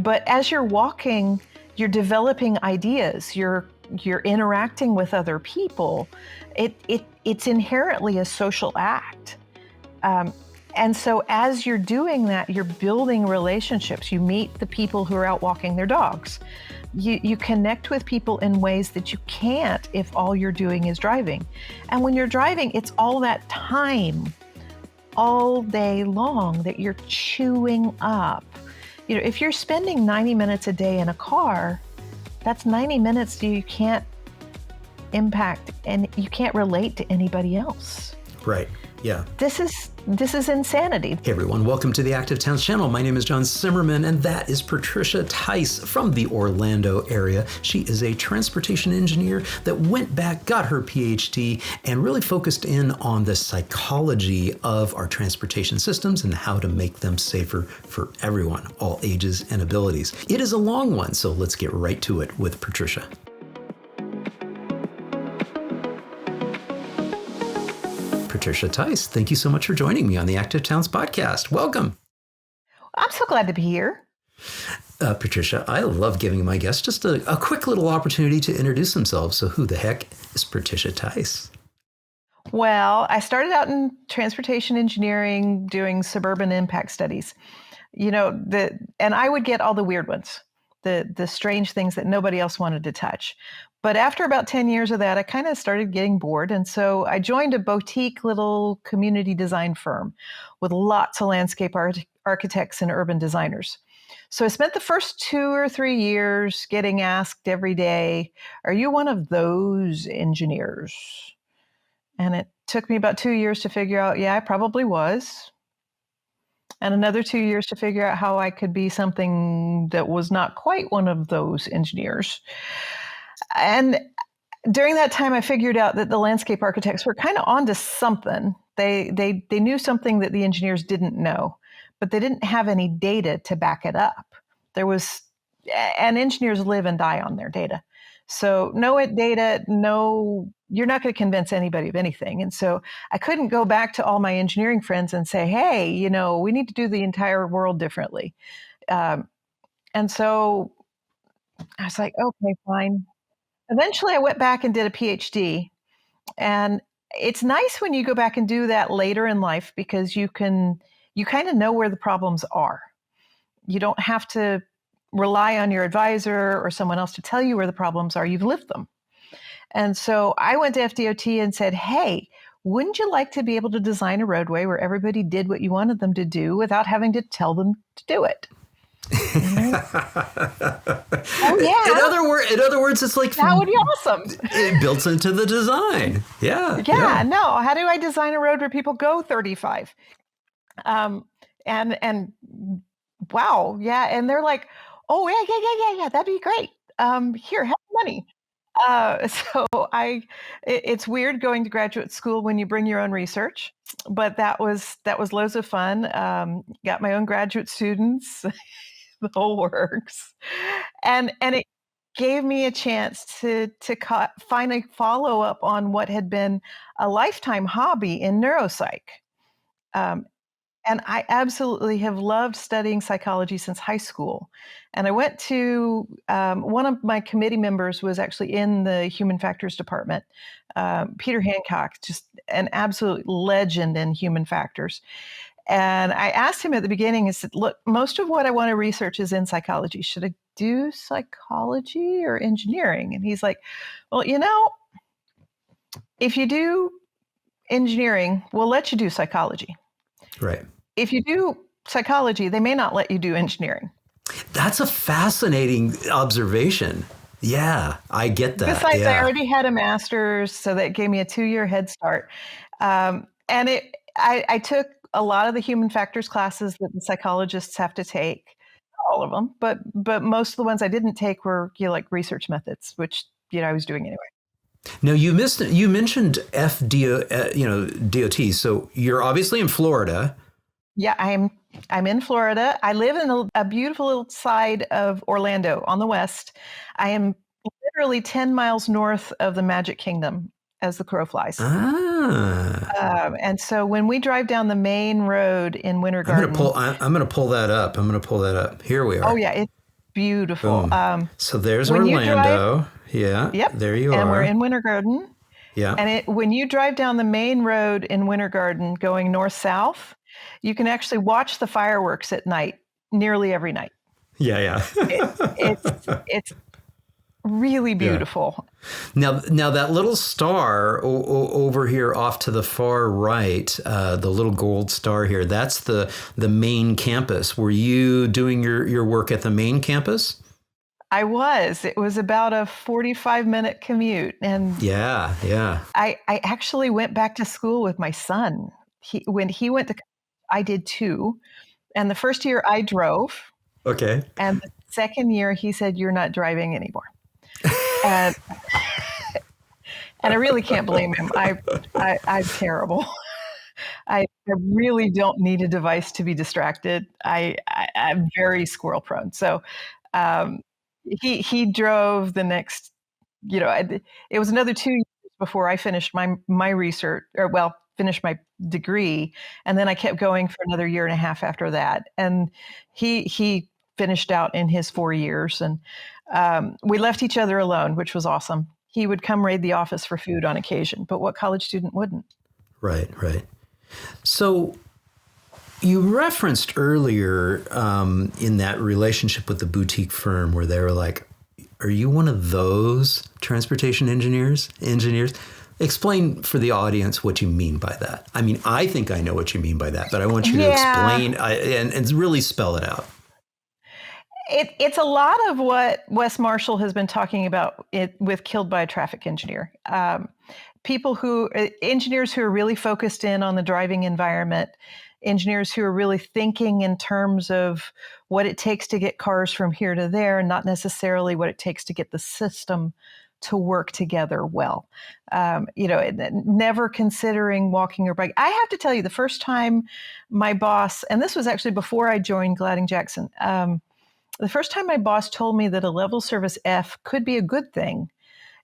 But as you're walking, you're developing ideas, you're interacting with other people. It's inherently a social act. And so as you're doing that, you're building relationships. You meet the people who are out walking their dogs. You connect with people in ways that you can't if all you're doing is driving. And when you're driving, it's all that time all day long that you're chewing up. If you're spending 90 minutes a day in a car, that's 90 minutes you can't impact and you can't relate to anybody else. Right. Yeah. This is insanity. Hey everyone, welcome to the Active Towns channel. My name is John Simmerman, and that is Patricia Tice from the Orlando area. She is a transportation engineer that went back, got her Ph.D, and really focused in on the psychology of our transportation systems and how to make them safer for everyone, all ages and abilities. It is a long one, so let's get right to it with Patricia. Patricia Tice, thank you so much for joining me on the Active Towns podcast. Welcome. I'm so glad to be here. Patricia, I love giving my guests just a quick little opportunity to introduce themselves. So who the heck is Patricia Tice? Well, I started out in transportation engineering doing suburban impact studies. And I would get all the weird ones, the strange things that nobody else wanted to touch. But after about 10 years of that, I kind of started getting bored. And so I joined a boutique little community design firm with lots of landscape architects and urban designers. So I spent the first 2 or 3 years getting asked every day, are you one of those engineers? And it took me about 2 years to figure out, yeah, I probably was. And another 2 years to figure out how I could be something that was not quite one of those engineers. And during that time, I figured out that the landscape architects were kind of onto something. They knew something that the engineers didn't know, but they didn't have any data to back it up. And engineers live and die on their data. So you're not going to convince anybody of anything. And so I couldn't go back to all my engineering friends and say, hey, we need to do the entire world differently. And so I was like, okay, fine. Eventually, I went back and did a Ph.D. And it's nice when you go back and do that later in life because you kind of know where the problems are. You don't have to rely on your advisor or someone else to tell you where the problems are. You've lived them. And so I went to FDOT and said, hey, wouldn't you like to be able to design a roadway where everybody did what you wanted them to do without having to tell them to do it? Oh yeah. In other words, it's like that would be awesome. It built into the design. Yeah. No. How do I design a road where people go 35? And wow, yeah. And they're like, oh yeah, that'd be great. Here, have money. It's weird going to graduate school when you bring your own research, but that was loads of fun. Got my own graduate students. The whole works. And it gave me a chance to finally follow up on what had been a lifetime hobby in neuropsych. And I absolutely have loved studying psychology since high school. And I went to, one of my committee members was actually in the human factors department, Peter Hancock, just an absolute legend in human factors. And I asked him at the beginning, I said, look, most of what I want to research is in psychology. Should I do psychology or engineering? And he's like, well, if you do engineering, we'll let you do psychology. Right. If you do psychology, they may not let you do engineering. That's a fascinating observation. Yeah, I get that. Besides, I already had a master's, so that gave me a 2-year head start. And I took a lot of the human factors classes that the psychologists have to take, all of them, but most of the ones I didn't take were like research methods, which I was doing anyway. Now you mentioned DOT. So you're obviously in Florida. Yeah, I'm in Florida. I live in a beautiful little side of Orlando on the west. I am literally 10 miles north of the Magic Kingdom as the crow flies. And so when we drive down the main road in Winter Garden, I'm going to pull that up. Here we are. Oh yeah, beautiful. Boom. So there's When you drive, Orlando. Yeah, yep, there you and we're are. in Winter Garden. Yeah. And when you drive down the main road in Winter Garden going north-south, you can actually watch the fireworks at night, nearly every night. Yeah, It, yeah. it's really Yeah. beautiful. Now that little star over here off to the far right, the little gold star here, that's the main campus. Were you doing your work at the main campus? I was. It was about a 45-minute commute, and Yeah, yeah. I actually went back to school with my son. When he went to, I did too. And the first year I drove, Okay. and the second year he said, "You're not driving anymore." And I really can't blame him. I'm terrible. I really don't need a device to be distracted. I'm very squirrel prone. So um, he drove the next, it was another 2 years before I finished my research, or well, finished my degree, and then I kept going for another year and a half after that. And he finished out in his 4 years, and we left each other alone, which was awesome. He would come raid the office for food on occasion, but what college student wouldn't? Right, right. So you referenced earlier in that relationship with the boutique firm where they were like, "Are you one of those transportation engineers?" Explain for the audience what you mean by that. I mean, I think I know what you mean by that, but I want you to Yeah, explain and really spell it out. it's a lot of what Wes Marshall has been talking about with Killed by a Traffic Engineer. Engineers who are really focused in on the driving environment, engineers who are really thinking in terms of what it takes to get cars from here to there, not necessarily what it takes to get the system to work together well. Never considering walking or bike. I have to tell you, the first time my boss, and this was actually before I joined Gladding Jackson, the first time my boss told me that a level service F could be a good thing,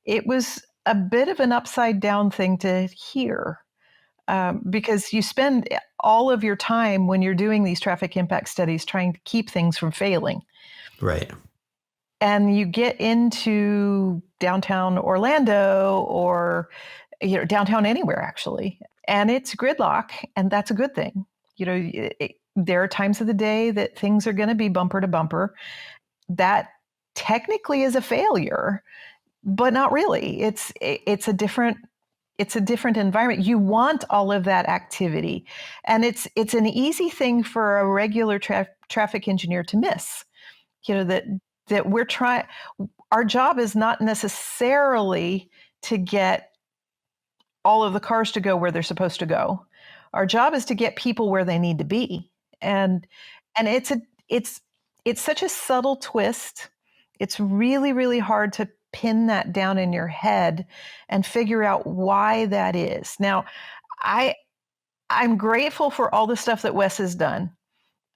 it was a bit of an upside down thing to hear, because you spend all of your time when you're doing these traffic impact studies trying to keep things from failing. Right. And you get into downtown Orlando or downtown anywhere actually, and it's gridlock, and that's a good thing. There are times of the day that things are going to be bumper to bumper. That technically is a failure, but not really. It's a different environment. You want all of that activity, and it's an easy thing for a regular traffic engineer to miss. That we're trying. Our job is not necessarily to get all of the cars to go where they're supposed to go. Our job is to get people where they need to be, and and it's such a subtle twist. It's really, really hard to pin that down in your head and figure out why that is. Now, I I'm grateful for all the stuff that Wes has done.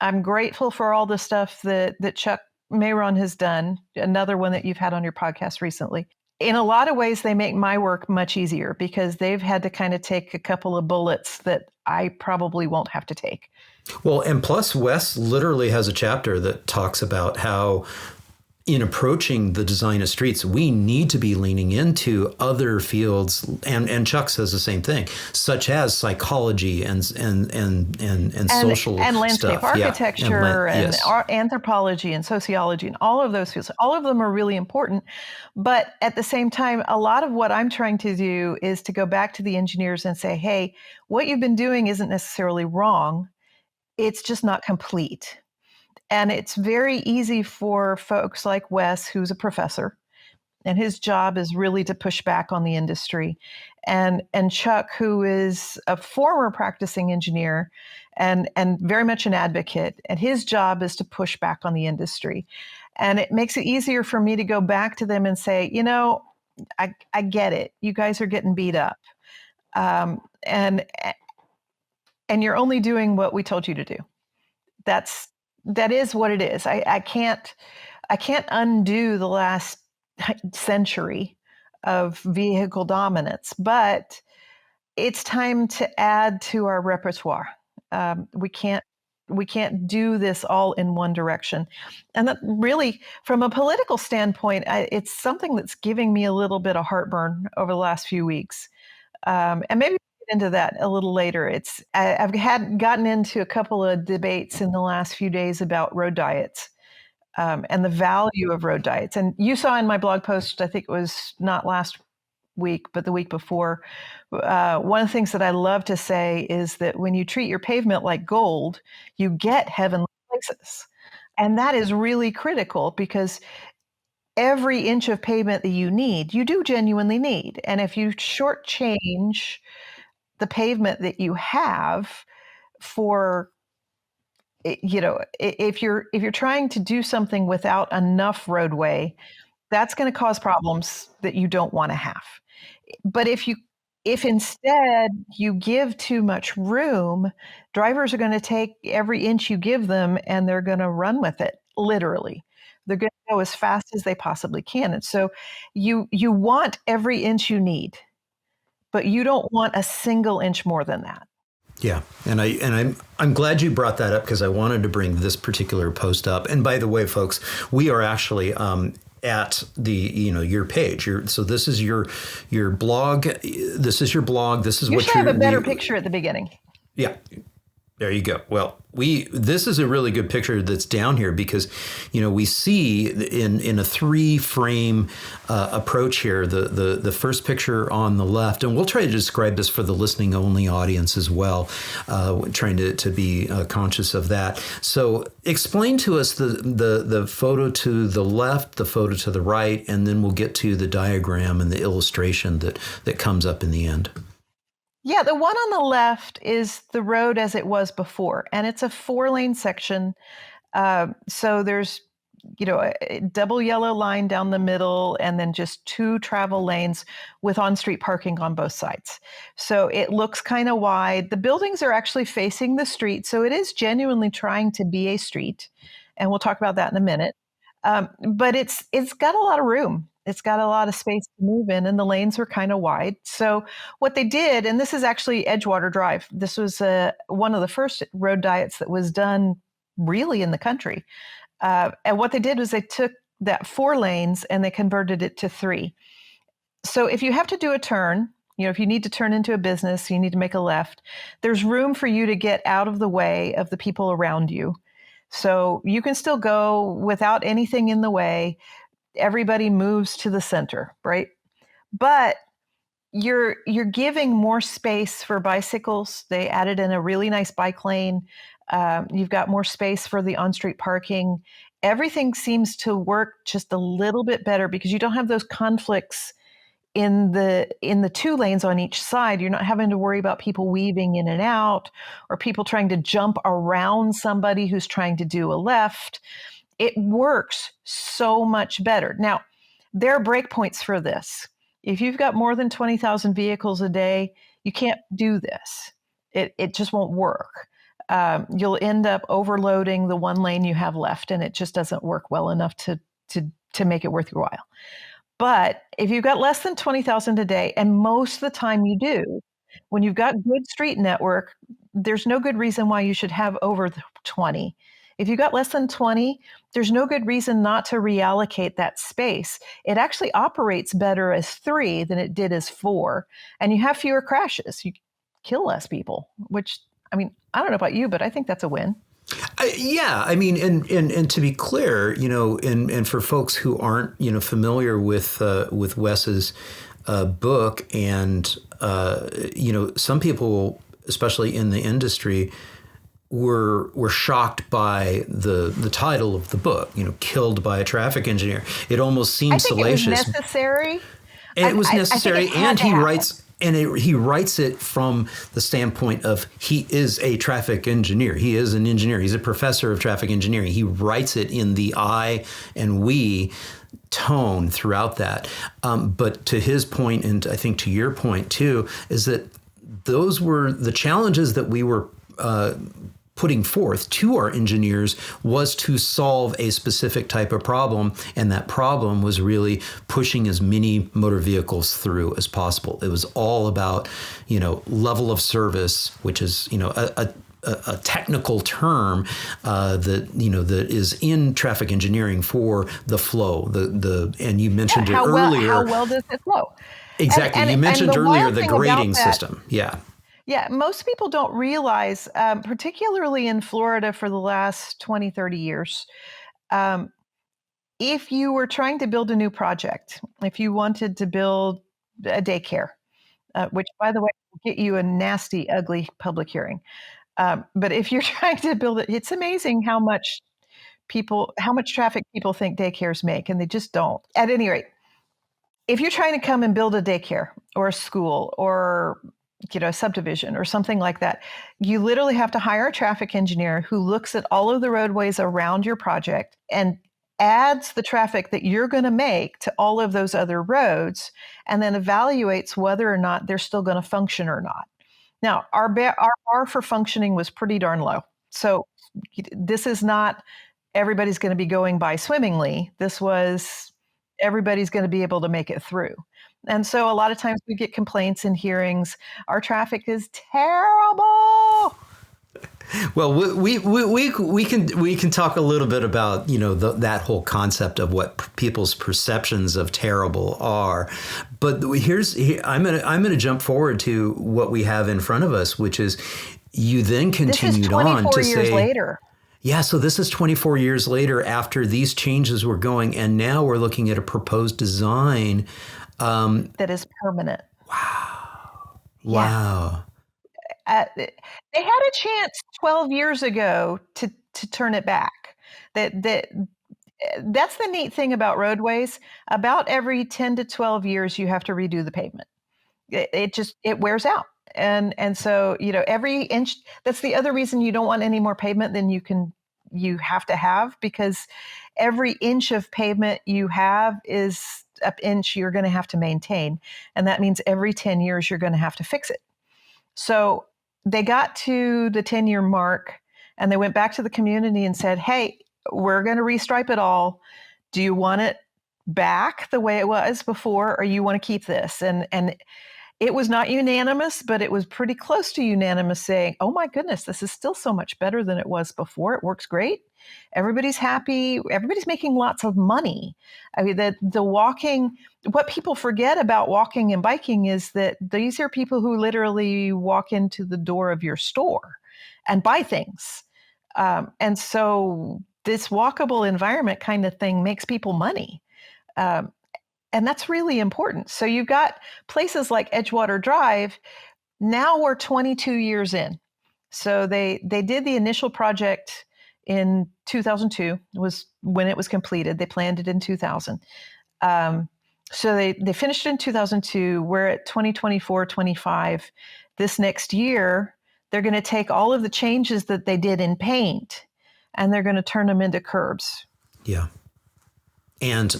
I'm grateful for all the stuff that Chuck Mayron has done, another one that you've had on your podcast recently. In a lot of ways, they make my work much easier because they've had to kind of take a couple of bullets that I probably won't have to take. Well, and plus, Wes literally has a chapter that talks about how in approaching the design of streets, we need to be leaning into other fields, and Chuck says the same thing, such as psychology and social and landscape stuff. architecture Yes. anthropology and sociology and all of those fields. All of them are really important, but at the same time, a lot of what I'm trying to do is to go back to the engineers and say, "Hey, what you've been doing isn't necessarily wrong. It's just not complete." And it's very easy for folks like Wes, who's a professor, and his job is really to push back on the industry. And Chuck, who is a former practicing engineer and very much an advocate, and his job is to push back on the industry. And it makes it easier for me to go back to them and say, I get it. You guys are getting beat up. Um, and and you're only doing what we told you to do. That is what it is. I can't undo the last century of vehicle dominance, but it's time to add to our repertoire. We can't. We can't do this all in one direction. And that really, from a political standpoint, it's something that's giving me a little bit of heartburn over the last few weeks. And maybe we'll get into that a little later. I've gotten into a couple of debates in the last few days about road diets. And the value of road diets. And you saw in my blog post, I think it was not last week, but the week before, one of the things that I love to say is that when you treat your pavement like gold, you get heavenly places. And that is really critical because every inch of pavement that you do genuinely need. And if you shortchange the pavement that you have for if you're trying to do something without enough roadway, that's going to cause problems that you don't want to have. But if instead you give too much room, drivers are going to take every inch you give them and they're going to run with it, literally. They're going to go as fast as they possibly can. And so you want every inch you need, but you don't want a single inch more than that. Yeah, and I'm glad you brought that up because I wanted to bring this particular post up. And by the way, folks, we are actually at the your page. So this is your blog. This is your blog. This is you what should have a better picture at the beginning. Yeah. There you go. Well, this is a really good picture that's down here because, we see in a 3-frame approach here, the first picture on the left, and we'll try to describe this for the listening only audience as well, trying to be conscious of that. So explain to us the photo to the left, the photo to the right, and then we'll get to the diagram and the illustration that comes up in the end. Yeah, the one on the left is the road as it was before, and it's a 4-lane section. So there's, a double yellow line down the middle, and then just 2 travel lanes with on-street parking on both sides. So it looks kind of wide. The buildings are actually facing the street, so it is genuinely trying to be a street, and we'll talk about that in a minute. But it's got a lot of room. It's got a lot of space to move in, and the lanes are kind of wide. So what they did, and this is actually Edgewater Drive. This was one of the first road diets that was done really in the country. And what they did was they took that 4 lanes and they converted it to 3. So if you have to do a turn, if you need to turn into a business, you need to make a left, there's room for you to get out of the way of the people around you. So you can still go without anything in the way. Everybody moves to the center, right? But you're giving more space for bicycles. They added in a really nice bike lane. You've got more space for the on-street parking. Everything seems to work just a little bit better because you don't have those conflicts in the 2 lanes on each side. You're not having to worry about people weaving in and out or people trying to jump around somebody who's trying to do a left. It works so much better. Now, there are breakpoints for this. If you've got more than 20,000 vehicles a day, you can't do this. It just won't work. You'll end up overloading the 1 lane you have left, and it just doesn't work well enough to make it worth your while. But if you've got less than 20,000 a day, and most of the time you do, when you've got good street network, there's no good reason why you should have over 20. If you've got less than 20, there's no good reason not to reallocate that space. It actually operates better as 3 than it did as 4, and you have fewer crashes. You kill less people, which, I don't know about you, but I think that's a win. Yeah, and to be clear, and for folks who aren't, familiar with Wes's book, and some people, especially in the industry, were shocked by the title of the book, Killed by a Traffic Engineer. It almost seems salacious. It was necessary. It was necessary, and he writes. And he writes it from the standpoint of he is a traffic engineer. He is an engineer. He's a professor of traffic engineering. He writes it in the I and we tone throughout that. But to his point, and I think to your point too, is that those were the challenges that we were putting forth to our engineers was to solve a specific type of problem. And that problem was really pushing as many motor vehicles through as possible. It was all about, level of service, which is, a technical term that is in traffic engineering for the flow. And you mentioned it earlier. How well does it flow? Exactly. You mentioned earlier the grading system. Yeah, most people don't realize, particularly in Florida for the last 20, 30 years, if you were trying to build a new project, if you wanted to build a daycare, which, by the way, will get you a nasty, ugly public hearing. But if you're trying to build it, it's amazing how much traffic people think daycares make, and they just don't. At any rate, if you're trying to come and build a daycare or a school or a subdivision or something like that, you literally have to hire a traffic engineer who looks at all of the roadways around your project and adds the traffic that you're going to make to all of those other roads, and then evaluates whether or not they're still going to function or not. Now, our bar for functioning was pretty darn low. So this is not everybody's going to be going by swimmingly. This was everybody's going to be able to make it through. And so a lot of times we get complaints in hearings, our traffic is terrible. Well, we can talk a little bit about that whole concept of what people's perceptions of terrible are, but I'm gonna jump forward to what we have in front of us, which is you then continued on to say 24 years later. Yeah, so this is 24 years later after these changes were going, and now we're looking at a proposed design that is permanent. Wow. Yeah. Wow. They had a chance 12 years ago to turn it back. That's the neat thing about roadways. About every 10 to 12 years, you have to redo the pavement. It wears out. And so, every inch, that's the other reason you don't want any more pavement than you have to have, because every inch of pavement you have is an inch you're going to have to maintain. And that means every 10 years, you're going to have to fix it. So they got to the 10-year mark and they went back to the community and said, hey, we're going to restripe it all. Do you want it back the way it was before, or you want to keep this? And it was not unanimous, but it was pretty close to unanimous, saying, oh my goodness, this is still so much better than it was before. It works great. Everybody's happy. Everybody's making lots of money. I mean, the walking, what people forget about walking and biking is that these are people who literally walk into the door of your store and buy things. And so this walkable environment kind of thing makes people money. And that's really important. So you've got places like Edgewater Drive. Now we're 22 years in. So they did the initial project in 2002, was when it was completed. They planned it in 2000. So they finished it in 2002. We're at 2024, 25. This next year, they're going to take all of the changes that they did in paint and they're going to turn them into curbs. Yeah. And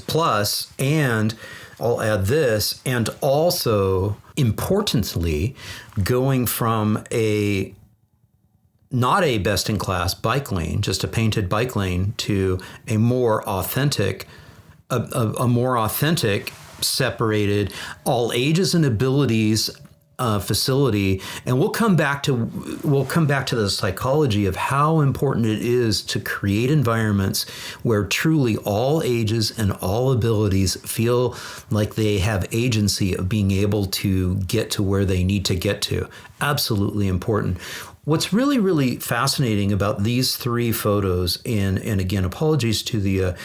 I'll add this, and also importantly, going from not a best-in-class bike lane, just a painted bike lane, to a more authentic, separated, all ages and abilities facility. And we'll come back to the psychology of how important it is to create environments where truly all ages and all abilities feel like they have agency of being able to get to where they need to get to. Absolutely important. What's really, really fascinating about these three photos, and again, apologies to the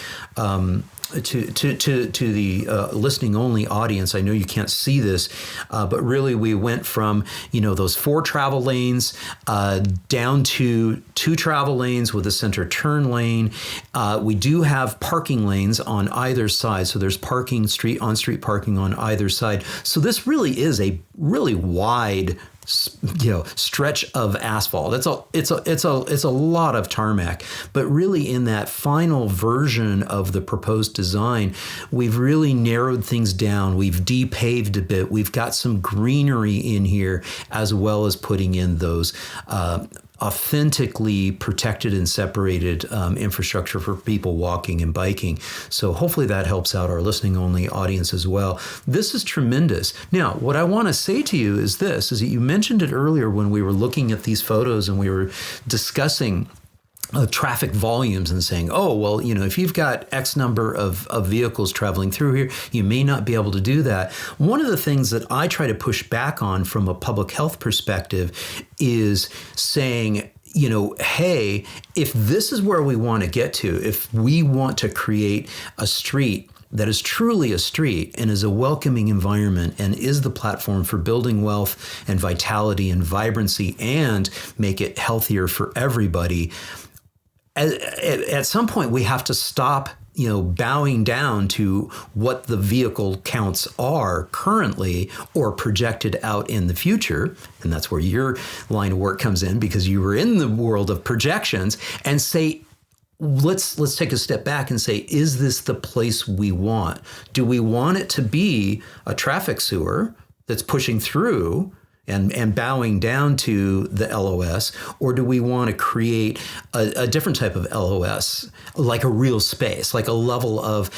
to the listening only audience. I know you can't see this, but really we went from those 4 travel lanes down to 2 travel lanes with a center turn lane. We do have parking lanes on either side, so there's on-street parking on either side. So this really is a really wide stretch of asphalt. It's a lot of tarmac, but really in that final version of the proposed design, we've really narrowed things down. We've depaved a bit. We've got some greenery in here, as well as putting in those authentically protected and separated infrastructure for people walking and biking. So hopefully that helps out our listening only audience as well. This is tremendous. Now, what I want to say to you is this, is that you mentioned it earlier when we were looking at these photos and we were discussing traffic volumes and saying, oh, well, if you've got X number of vehicles traveling through here, you may not be able to do that. One of the things that I try to push back on from a public health perspective is saying, hey, if this is where we want to get to, if we want to create a street that is truly a street and is a welcoming environment and is the platform for building wealth and vitality and vibrancy and make it healthier for everybody, at some point we have to stop, bowing down to what the vehicle counts are currently or projected out in the future. And that's where your line of work comes in, because you were in the world of projections, and say, let's take a step back and say, is this the place we want? Do we want it to be a traffic sewer that's pushing through and bowing down to the LOS, or do we want to create a different type of LOS, like a real space, like a level of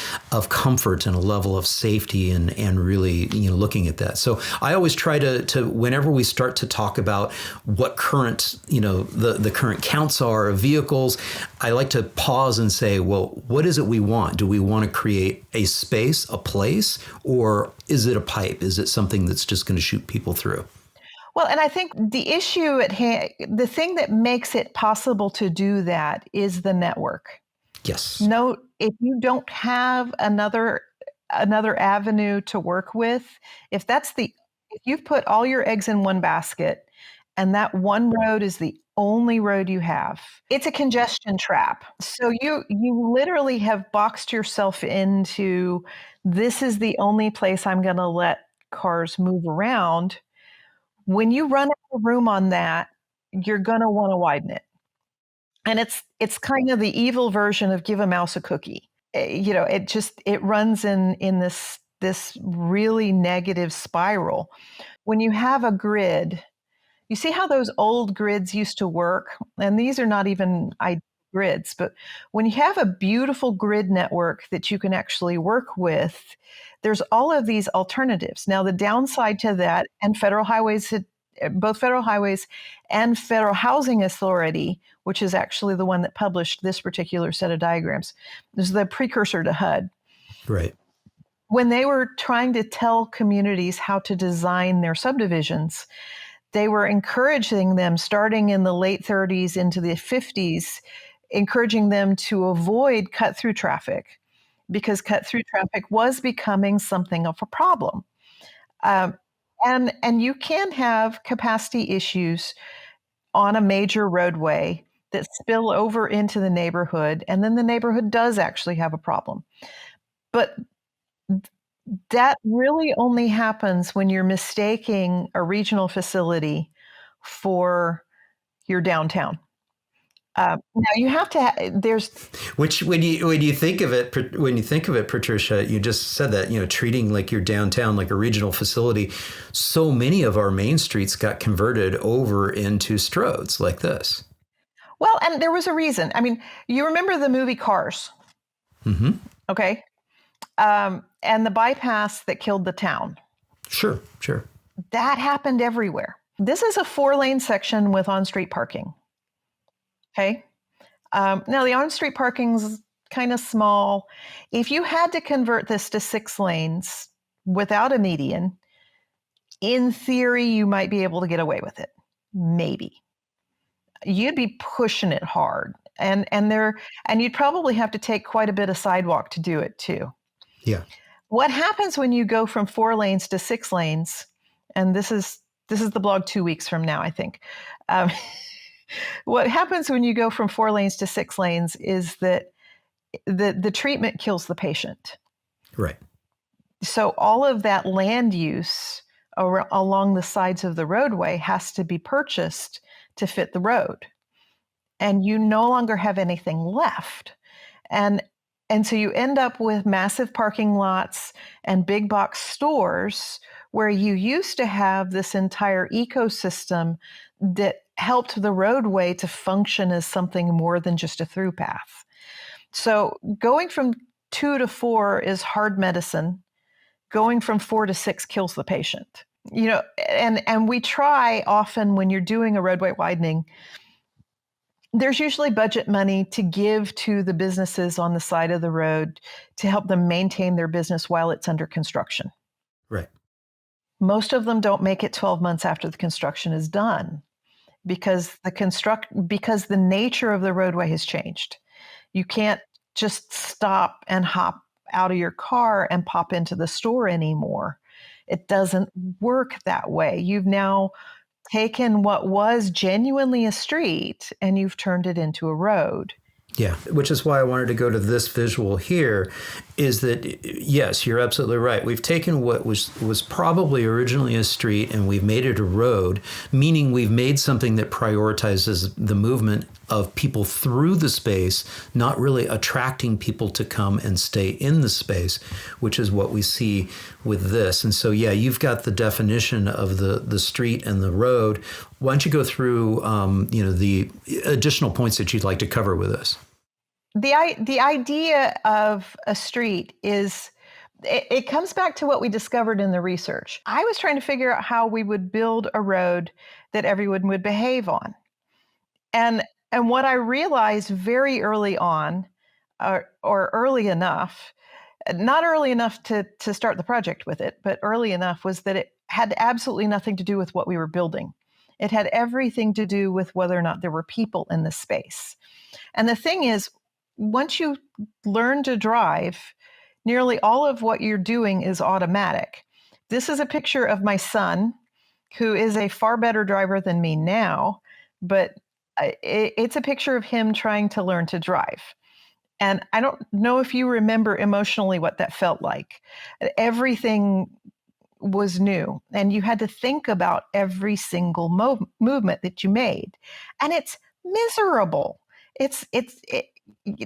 comfort and a level of safety, and really looking at that. So I always try to whenever we start to talk about what current the current counts are of vehicles, I like to pause and say, well, what is it we want? Do we want to create a space, a place, or is it a pipe? Is it something that's just going to shoot people through? Well, and I think the issue at hand, the thing that makes it possible to do that is the network. Yes. No, if you don't have another avenue to work with, if you've put all your eggs in one basket and that one road is the only road you have, it's a congestion trap. So you literally have boxed yourself into, this is the only place I'm going to let cars move around. When you run out of room on that, you're going to want to widen it. And it's kind of the evil version of give a mouse a cookie. It runs in this really negative spiral. When you have a grid, you see how those old grids used to work? And these are not even ideal grids, but when you have a beautiful grid network that you can actually work with, there's all of these alternatives. Now, the downside to that, and both Federal Highways and Federal Housing Authority, which is actually the one that published this particular set of diagrams, is the precursor to HUD. Right. When they were trying to tell communities how to design their subdivisions, they were encouraging them, starting in the late 30s into the 50s, encouraging them to avoid cut-through traffic, because cut-through traffic was becoming something of a problem. And you can have capacity issues on a major roadway that spill over into the neighborhood, and then the neighborhood does actually have a problem. But that really only happens when you're mistaking a regional facility for your downtown. Now you have to. There's which when you think of it, Patricia, you just said that treating like your downtown like a regional facility. So many of our main streets got converted over into stroads like this. Well, and there was a reason. I mean, you remember the movie Cars? Mm-hmm. Okay, and the bypass that killed the town. Sure. That happened everywhere. This is a 4-lane section with on-street parking. Okay. Now the on-street parking's kind of small. If you had to convert this to 6 lanes without a median, in theory, you might be able to get away with it. Maybe. You'd be pushing it hard. And you'd probably have to take quite a bit of sidewalk to do it too. Yeah. What happens when you go from 4 lanes to 6 lanes? And this is the blog 2 weeks from now, I think. What happens when you go from 4 lanes to 6 lanes is that the treatment kills the patient. Right. So all of that land use along the sides of the roadway has to be purchased to fit the road. And you no longer have anything left. And so you end up with massive parking lots and big box stores where you used to have this entire ecosystem that helped the roadway to function as something more than just a through path. So going from 2 to 4 is hard medicine. Going from 4 to 6 kills the patient. And we try often when you're doing a roadway widening, there's usually budget money to give to the businesses on the side of the road to help them maintain their business while it's under construction. Right. Most of them don't make it 12 months after the construction is done because the nature of the roadway has changed. You can't just stop and hop out of your car and pop into the store anymore. It doesn't work that way. You've now taken what was genuinely a street and you've turned it into a road. Yeah, which is why I wanted to go to this visual here, is that, yes, you're absolutely right. We've taken what was probably originally a street and we've made it a road, meaning we've made something that prioritizes the movement of people through the space, not really attracting people to come and stay in the space, which is what we see with this. And so, yeah, you've got the definition of the street and the road. Why don't you go through, the additional points that you'd like to cover with us? The idea of a street is, it comes back to what we discovered in the research. I was trying to figure out how we would build a road that everyone would behave on. And what I realized very early on, or early enough, not early enough to start the project with it, but early enough, was that it had absolutely nothing to do with what we were building. It had everything to do with whether or not there were people in the space. And the thing is, once you learn to drive, nearly all of what you're doing is automatic. This is a picture of my son, who is a far better driver than me now, but it's a picture of him trying to learn to drive. And I don't know if you remember emotionally what that felt like. Everything was new, and you had to think about every single movement that you made, and it's miserable.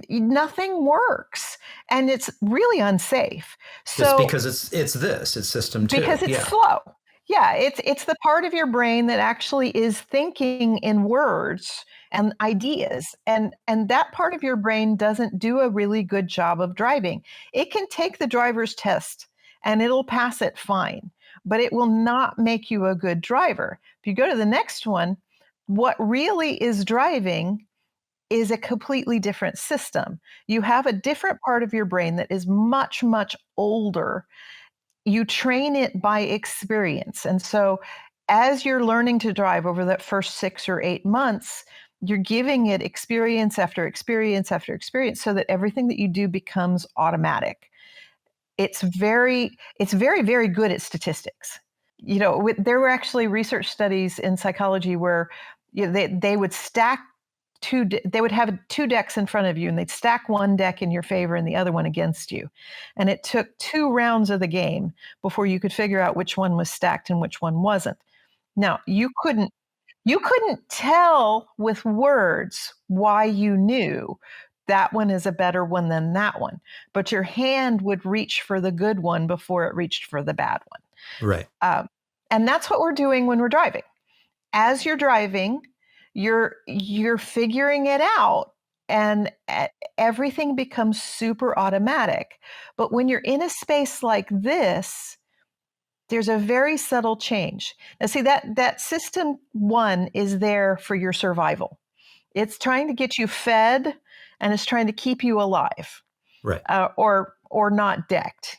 Nothing works, and it's really unsafe. Just So because it's system two. because it's Yeah. slow. Yeah, it's the part of your brain that actually is thinking in words and ideas, and that part of your brain doesn't do a really good job of driving. It can take the driver's test and it'll pass it fine, but it will not make you a good driver. If you go to the next one, what really is driving is a completely different system. You have a different part of your brain that is much, much older. You train it by experience. And so as you're learning to drive over that first 6 or 8 months, you're giving it experience after experience after experience so that everything that you do becomes automatic. It's very, very good at statistics. There were actually research studies in psychology where they would stack they would have 2 decks in front of you, and they'd stack one deck in your favor and the other one against you. And it took 2 rounds of the game before you could figure out which one was stacked and which one wasn't. Now, you couldn't tell with words why you knew that one is a better one than that one, but your hand would reach for the good one before it reached for the bad one. Right. And that's what we're doing when we're driving. As you're driving, you're figuring it out, and everything becomes super automatic. But when you're in a space like this, there's a very subtle change. Now, see, that system 1 is there for your survival. It's trying to get you fed, and it's trying to keep you alive, Right. or not decked,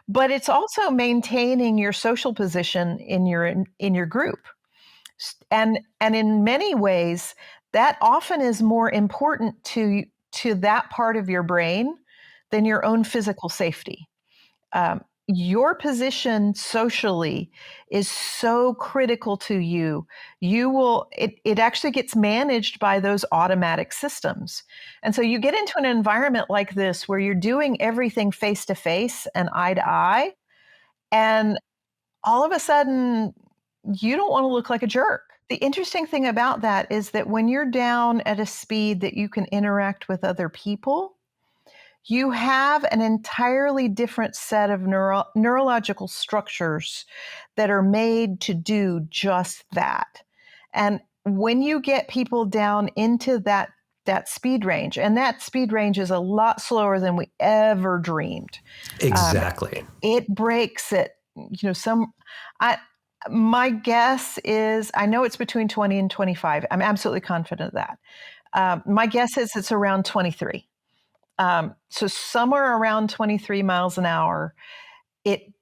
But it's also maintaining your social position in your group. And in many ways, that often is more important to that part of your brain than your own physical safety. Your position socially is so critical to you. It actually gets managed by those automatic systems. And so you get into an environment like this where you're doing everything face to face and eye to eye, and all of a sudden you don't want to look like a jerk. The interesting thing about that is that when you're down at a speed that you can interact with other people, you have an entirely different set of neurological structures that are made to do just that. And when you get people down into that speed range, and that speed range is a lot slower than we ever dreamed. Exactly. It breaks it. I my guess is, I know it's between 20 and 25. I'm absolutely confident of that. My guess is it's around 23. So somewhere around 23 miles an hour, it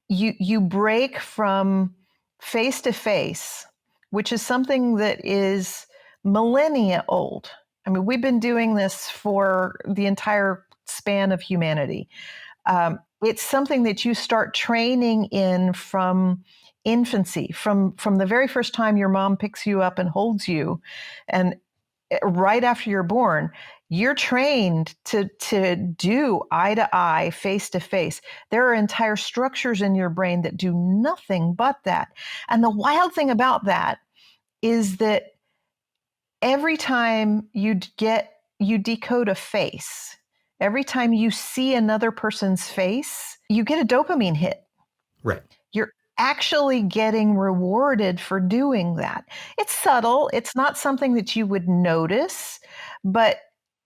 you break from face to face, which is something that is millennia old. I mean, we've been doing this for the entire span of humanity. It's something that you start training in from infancy, from the very first time your mom picks you up and holds you, and right after you're born, you're trained to do eye to eye, face to face. There are entire structures in your brain that do nothing but that. And the wild thing about that is that every time you decode a face, every time you see another person's face, you get a dopamine hit. Right. You're actually getting rewarded for doing that. It's subtle. It's not something that you would notice, but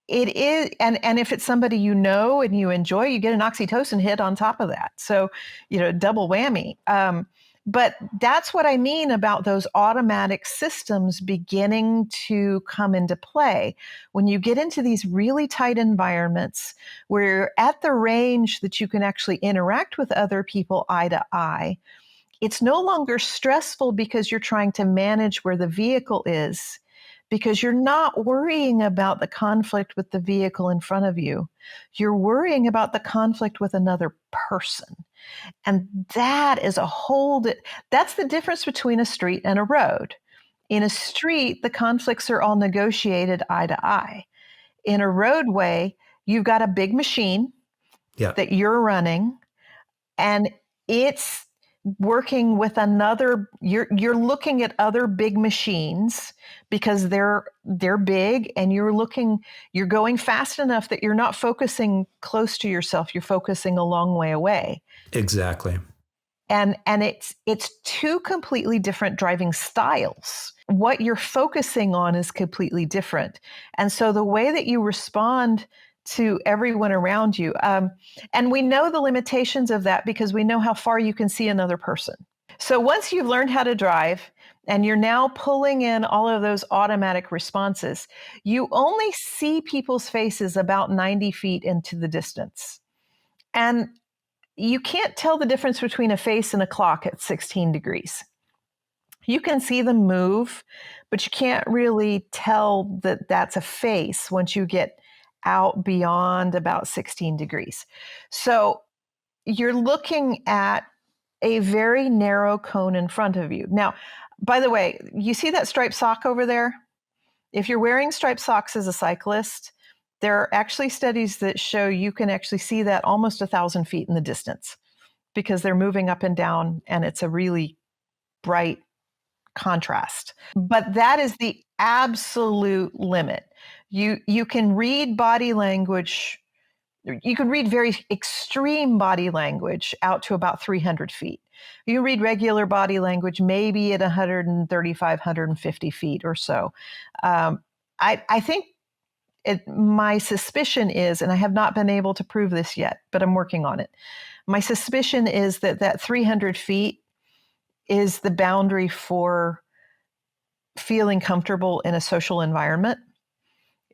it is. And if it's somebody you know and you enjoy, you get an oxytocin hit on top of that. So, double whammy. But that's what I mean about those automatic systems beginning to come into play. When you get into these really tight environments where you're at the range that you can actually interact with other people eye to eye, it's no longer stressful because you're trying to manage where the vehicle is, because you're not worrying about the conflict with the vehicle in front of you. You're worrying about the conflict with another person. And that is that's the difference between a street and a road. In a street, the conflicts are all negotiated eye to eye. In a roadway, you've got a big machine that you're running, and it's working with you're looking at other big machines because they're big, and you're going fast enough that you're not focusing close to yourself, you're focusing a long way away. Exactly. And it's two completely different driving styles. What you're focusing on is completely different. And so the way that you respond to everyone around you, and we know the limitations of that because we know how far you can see another person. So once you've learned how to drive and you're now pulling in all of those automatic responses, you only see people's faces about 90 feet into the distance. And you can't tell the difference between a face and a clock at 16 degrees. You can see them move, but you can't really tell that that's a face once you get out beyond about 16 degrees. So you're looking at a very narrow cone in front of you. Now, by the way, you see that striped sock over there? If you're wearing striped socks as a cyclist, there are actually studies that show you can actually see that almost 1,000 feet in the distance because they're moving up and down, and it's a really bright contrast. But that is the absolute limit. You can read body language. You can read very extreme body language out to about 300 feet. You read regular body language maybe at 135, 150 feet or so. I think my suspicion is, and I have not been able to prove this yet, but I'm working on it. My suspicion is that 300 feet is the boundary for feeling comfortable in a social environment.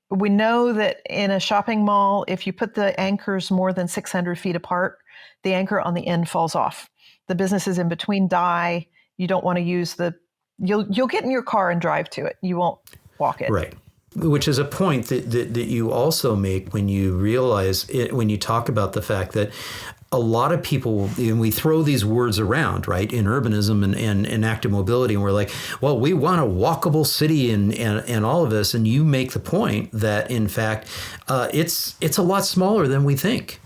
We know that in a shopping mall, if you put the anchors more than 600 feet apart, the anchor on the end falls off. The businesses in between die. You don't want to use you'll get in your car and drive to it. You won't walk it. Right. Which is a point that you also make when you realize when you talk about the fact that a lot of people, and we throw these words around, right, in urbanism and active mobility, and we're like, well, we want a walkable city and all of this. And you make the point that, in fact, it's a lot smaller than we think.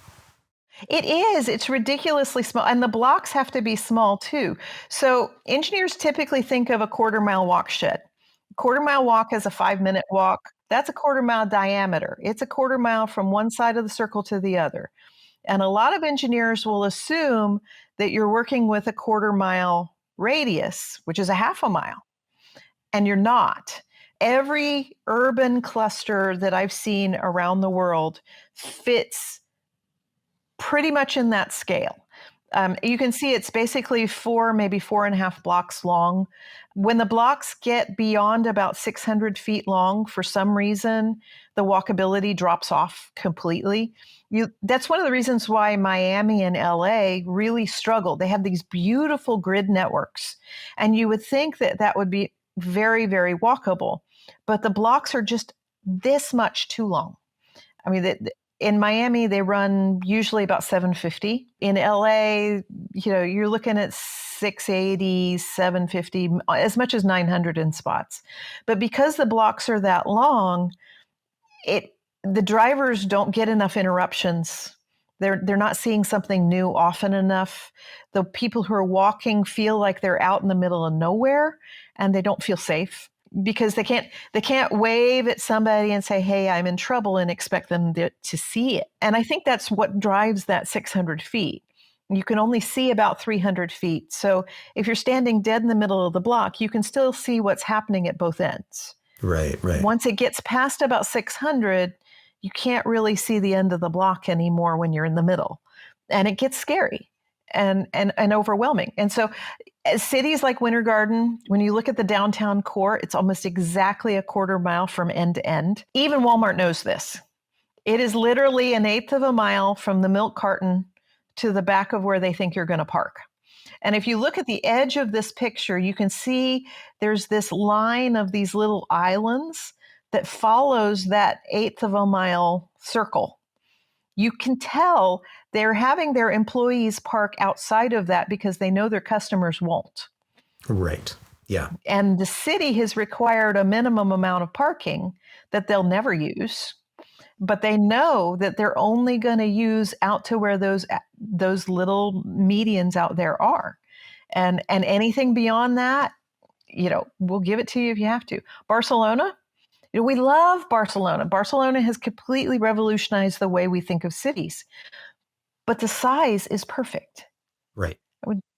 It is. It's ridiculously small. And the blocks have to be small, too. So engineers typically think of a quarter-mile walk shed. Quarter-mile walk is a 5-minute walk. That's a quarter mile diameter. It's a quarter mile from one side of the circle to the other. And a lot of engineers will assume that you're working with a quarter mile radius, which is a half a mile, and you're not. Every urban cluster that I've seen around the world fits pretty much in that scale. You can see it's basically maybe 4.5 blocks long. When the blocks get beyond about 600 feet long, for some reason, the walkability drops off completely. That's one of the reasons why Miami and LA really struggle. They have these beautiful grid networks, and you would think that that would be very, very walkable, but the blocks are just this much too long. I mean, in Miami, they run usually about 750. In LA, you're looking at 680, 750, as much as 900 in spots. But because the blocks are that long, the drivers don't get enough interruptions. They're not seeing something new often enough. The people who are walking feel like they're out in the middle of nowhere, and they don't feel safe, because they can't wave at somebody and say, "Hey, I'm in trouble," and expect them to see it. And I think that's what drives that 600 feet. You can only see about 300 feet. So if you're standing dead in the middle of the block, you can still see what's happening at both ends. Right, right. Once it gets past about 600, you can't really see the end of the block anymore when you're in the middle. And it gets scary and overwhelming. And so cities like Winter Garden, when you look at the downtown core, it's almost exactly a quarter mile from end to end. Even Walmart knows this. It is literally 1/8 of a mile from the milk carton to the back of where they think you're going to park. And if you look at the edge of this picture, you can see there's this line of these little islands that follows that 1/8 of a mile circle. You can tell they're having their employees park outside of that because they know their customers won't. Right. Yeah. And the city has required a minimum amount of parking that they'll never use, but they know that they're only going to use out to where those little medians out there are. And anything beyond that, we'll give it to you if you have to. Barcelona, we love Barcelona. Barcelona has completely revolutionized the way we think of cities, but the size is perfect. Right.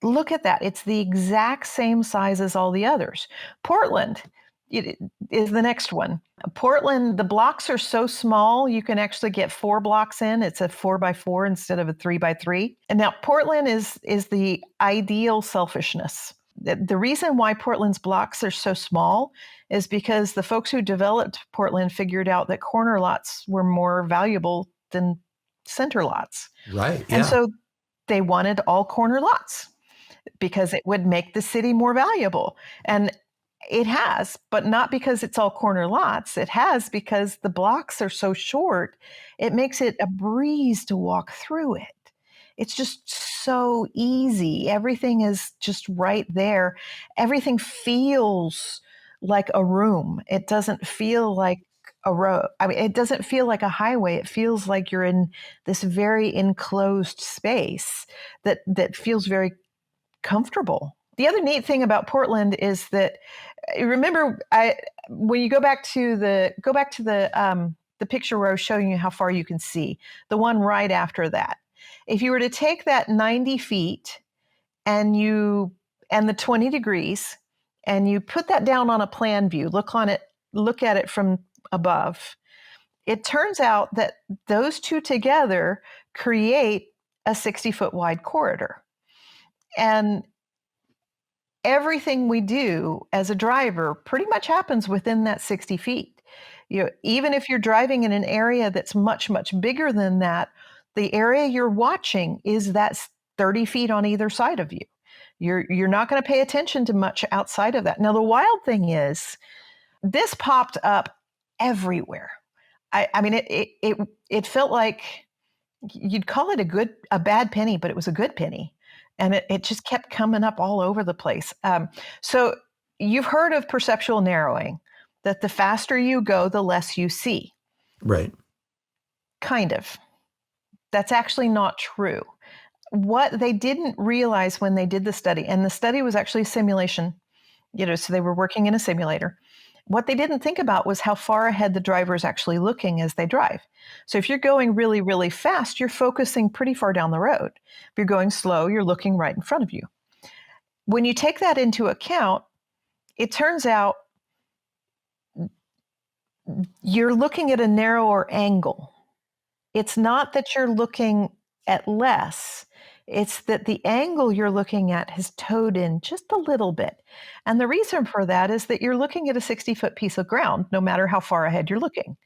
Look at that. It's the exact same size as all the others. Portland is the next one. Portland, the blocks are so small, you can actually get 4 blocks in. It's a 4x4 instead of a 3x3. And now Portland is the ideal selfishness. The reason why Portland's blocks are so small is because the folks who developed Portland figured out that corner lots were more valuable than center lots. Right. Yeah. And so they wanted all corner lots because it would make the city more valuable. And it has, but not because it's all corner lots. It has because the blocks are so short, it makes it a breeze to walk through it. It's just so easy. Everything is just right there. Everything feels like a room. It doesn't feel like a road. I mean, it doesn't feel like a highway. It feels like you're in this very enclosed space that feels very comfortable. The other neat thing about Portland is that, remember, when you go back to the picture where I was showing you how far you can see, the one right after that. If you were to take that 90 feet and the 20 degrees and you put that down on a plan view, look at it from above, it turns out that those two together create a 60-foot wide corridor. And everything we do as a driver pretty much happens within that 60 feet. Even if you're driving in an area that's much, much bigger than that, the area you're watching is that 30 feet on either side of you. You're not going to pay attention to much outside of that. Now, the wild thing is, this popped up everywhere. I mean, it felt like you'd call it a bad penny, but it was a good penny. And it just kept coming up all over the place. So you've heard of perceptual narrowing, that the faster you go, the less you see. Right. Kind of. That's actually not true. What they didn't realize when they did the study, and the study was actually a simulation, so they were working in a simulator. What they didn't think about was how far ahead the driver is actually looking as they drive. So if you're going really, really fast, you're focusing pretty far down the road. If you're going slow, you're looking right in front of you. When you take that into account, it turns out you're looking at a narrower angle. It's not that you're looking at less. It's that the angle you're looking at has towed in just a little bit. And the reason for that is that you're looking at a 60-foot piece of ground, no matter how far ahead you're looking.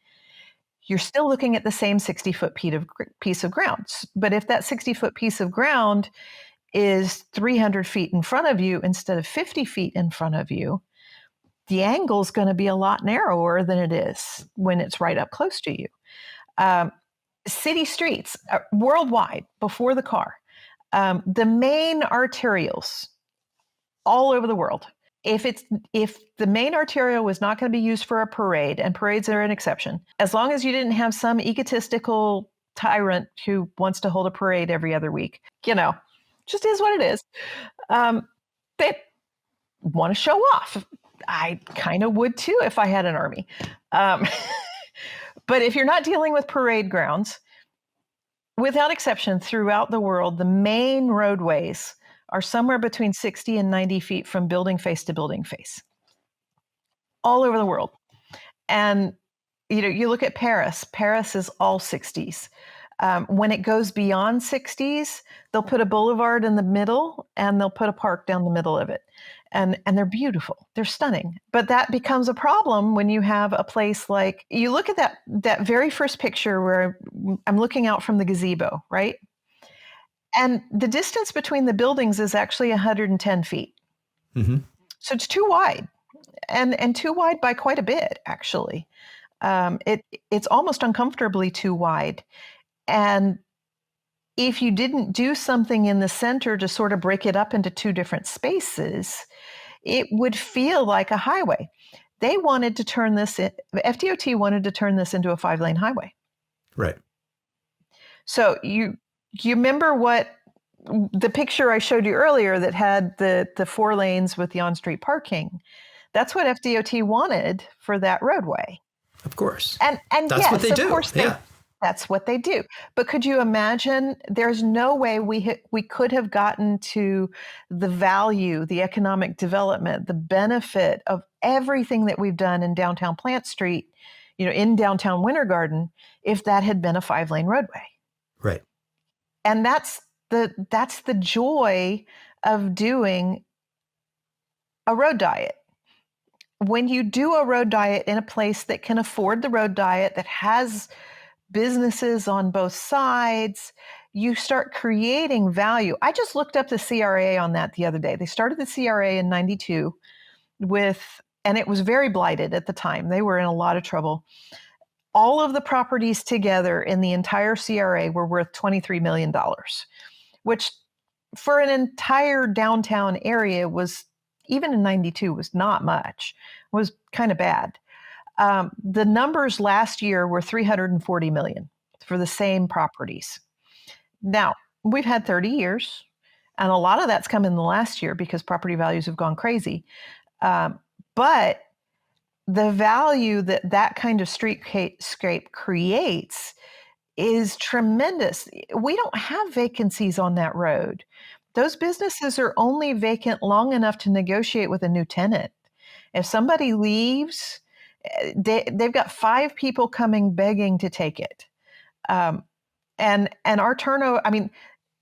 You're still looking at the same 60-foot piece of ground. But if that 60-foot piece of ground is 300 feet in front of you instead of 50 feet in front of you, the angle is going to be a lot narrower than it is when it's right up close to you. City streets worldwide before the car, the main arterials all over the world. If the main arterial was not going to be used for a parade, and parades are an exception, as long as you didn't have some egotistical tyrant who wants to hold a parade every other week, just is what it is. They want to show off. I kind of would too if I had an army. But if you're not dealing with parade grounds, without exception, throughout the world, the main roadways are somewhere between 60 and 90 feet from building face to building face, all over the world. And, you look at Paris. Paris is all 60s. When it goes beyond 60s, they'll put a boulevard in the middle and they'll put a park down the middle of it. And they're beautiful. They're stunning. But that becomes a problem when you have a place like, you look at that very first picture where I'm looking out from the gazebo, right? And the distance between the buildings is actually 110 feet. Mm-hmm. So it's too wide, and too wide by quite a bit, actually. It's almost uncomfortably too wide. And if you didn't do something in the center to sort of break it up into two different spaces, it would feel like a highway. They wanted to turn this in, FDOT wanted to turn this into a 5-lane highway. Right. So you remember what the picture I showed you earlier that had the 4 lanes with the on-street parking? That's what FDOT wanted for that roadway. Of course. And that's yes, what they do. Of course that's what they do. But could you imagine? There's no way we could have gotten to the value, the economic development, the benefit of everything that we've done in downtown Plant Street, in downtown Winter Garden, if that had been a 5-lane roadway. Right. And that's the joy of doing a road diet. When you do a road diet in a place that can afford the road diet, that has businesses on both sides, you start creating value. I just looked up the CRA on that the other day. They started the CRA in 92 and it was very blighted at the time. They were in a lot of trouble. All of the properties together in the entire CRA were worth $23 million, which for an entire downtown area was, even in 92, was not much, was kind of bad. The numbers last year were $340 million for the same properties. Now, we've had 30 years, and a lot of that's come in the last year because property values have gone crazy. But the value that kind of streetscape creates is tremendous. We don't have vacancies on that road. Those businesses are only vacant long enough to negotiate with a new tenant. If somebody leaves, they've got 5 people coming begging to take it. And our turnover,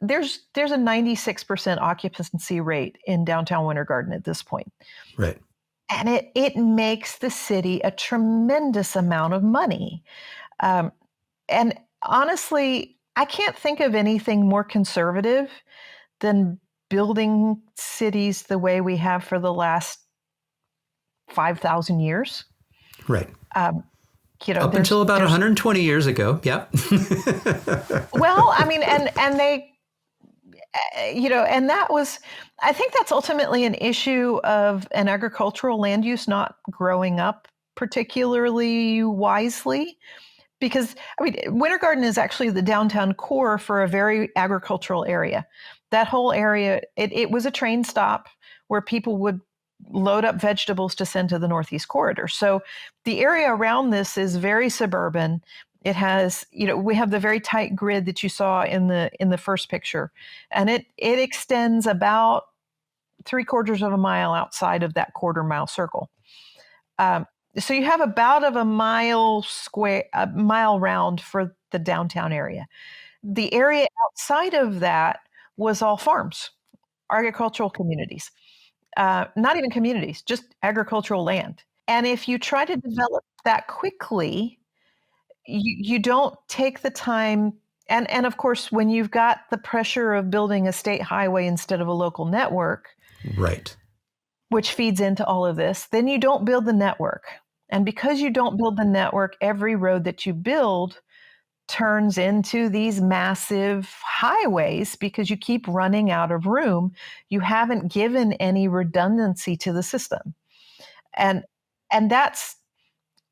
there's a 96% occupancy rate in downtown Winter Garden at this point. Right. And it makes the city a tremendous amount of money. And honestly, I can't think of anything more conservative than building cities the way we have for the last 5,000 years. Right. Up until about 120 years ago. Yeah. Well, and they, and that was, I think that's ultimately an issue of an agricultural land use not growing up particularly wisely. Because, Winter Garden is actually the downtown core for a very agricultural area. That whole area, it was a train stop where people would load up vegetables to send to the Northeast Corridor. So the area around this is very suburban. It has, we have the very tight grid that you saw in the first picture, and it extends about 3/4 of a mile outside of that quarter-mile circle. So you have about of a mile round for the downtown area. The area outside of that was all farms, agricultural communities. Not even communities, just agricultural land. And if you try to develop that quickly, you don't take the time. And of course, when you've got the pressure of building a state highway instead of a local network, Right. which feeds into all of this, then you don't build the network. And because you don't build the network, every road that you build turns into these massive highways because you keep running out of room. You haven't given any redundancy to the system. And that's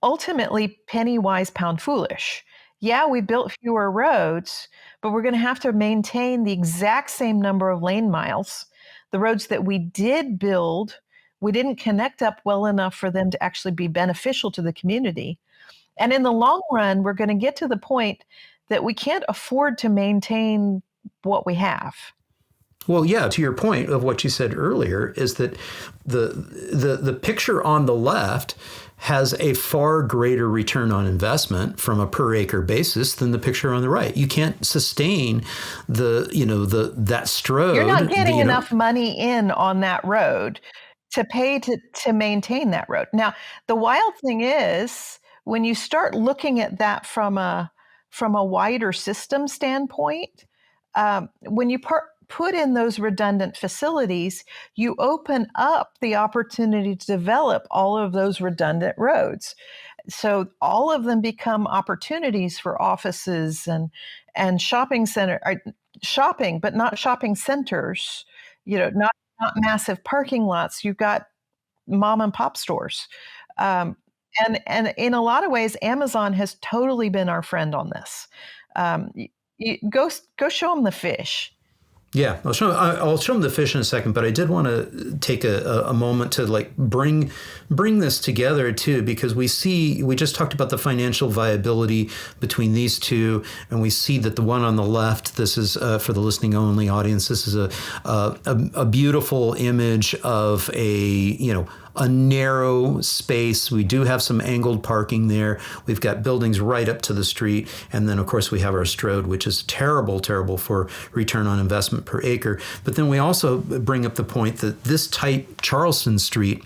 ultimately penny wise, pound foolish. Yeah, we built fewer roads, but we're going to have to maintain the exact same number of lane miles. The roads that we did build, we didn't connect up well enough for them to actually be beneficial to the community. And in the long run, we're going to get to the point that we can't afford to maintain what we have. Well, yeah, to your point of what you said earlier is that the picture on the left has a far greater return on investment from a per acre basis than the picture on the right. You can't sustain that strode. You're not getting enough money in on that road to pay to maintain that road. Now, the wild thing is when you start looking at that from a wider system standpoint, when you put in those redundant facilities, you open up the opportunity to develop all of those redundant roads. So all of them become opportunities for offices and shopping center, shopping, but not shopping centers, not massive parking lots. You've got mom and pop stores. And in a lot of ways, Amazon has totally been our friend on this. Go show them the fish. Yeah, I'll show them the fish in a second, but I did want to take a moment to bring this together too, because we just talked about the financial viability between these two, and we see that the one on the left, this is for the listening only audience, this is a beautiful image of a narrow space. We do have some angled parking there. We've got buildings right up to the street. And then, of course, we have our strode, which is terrible for return on investment per acre. But then we also bring up the point that this type Charleston Street,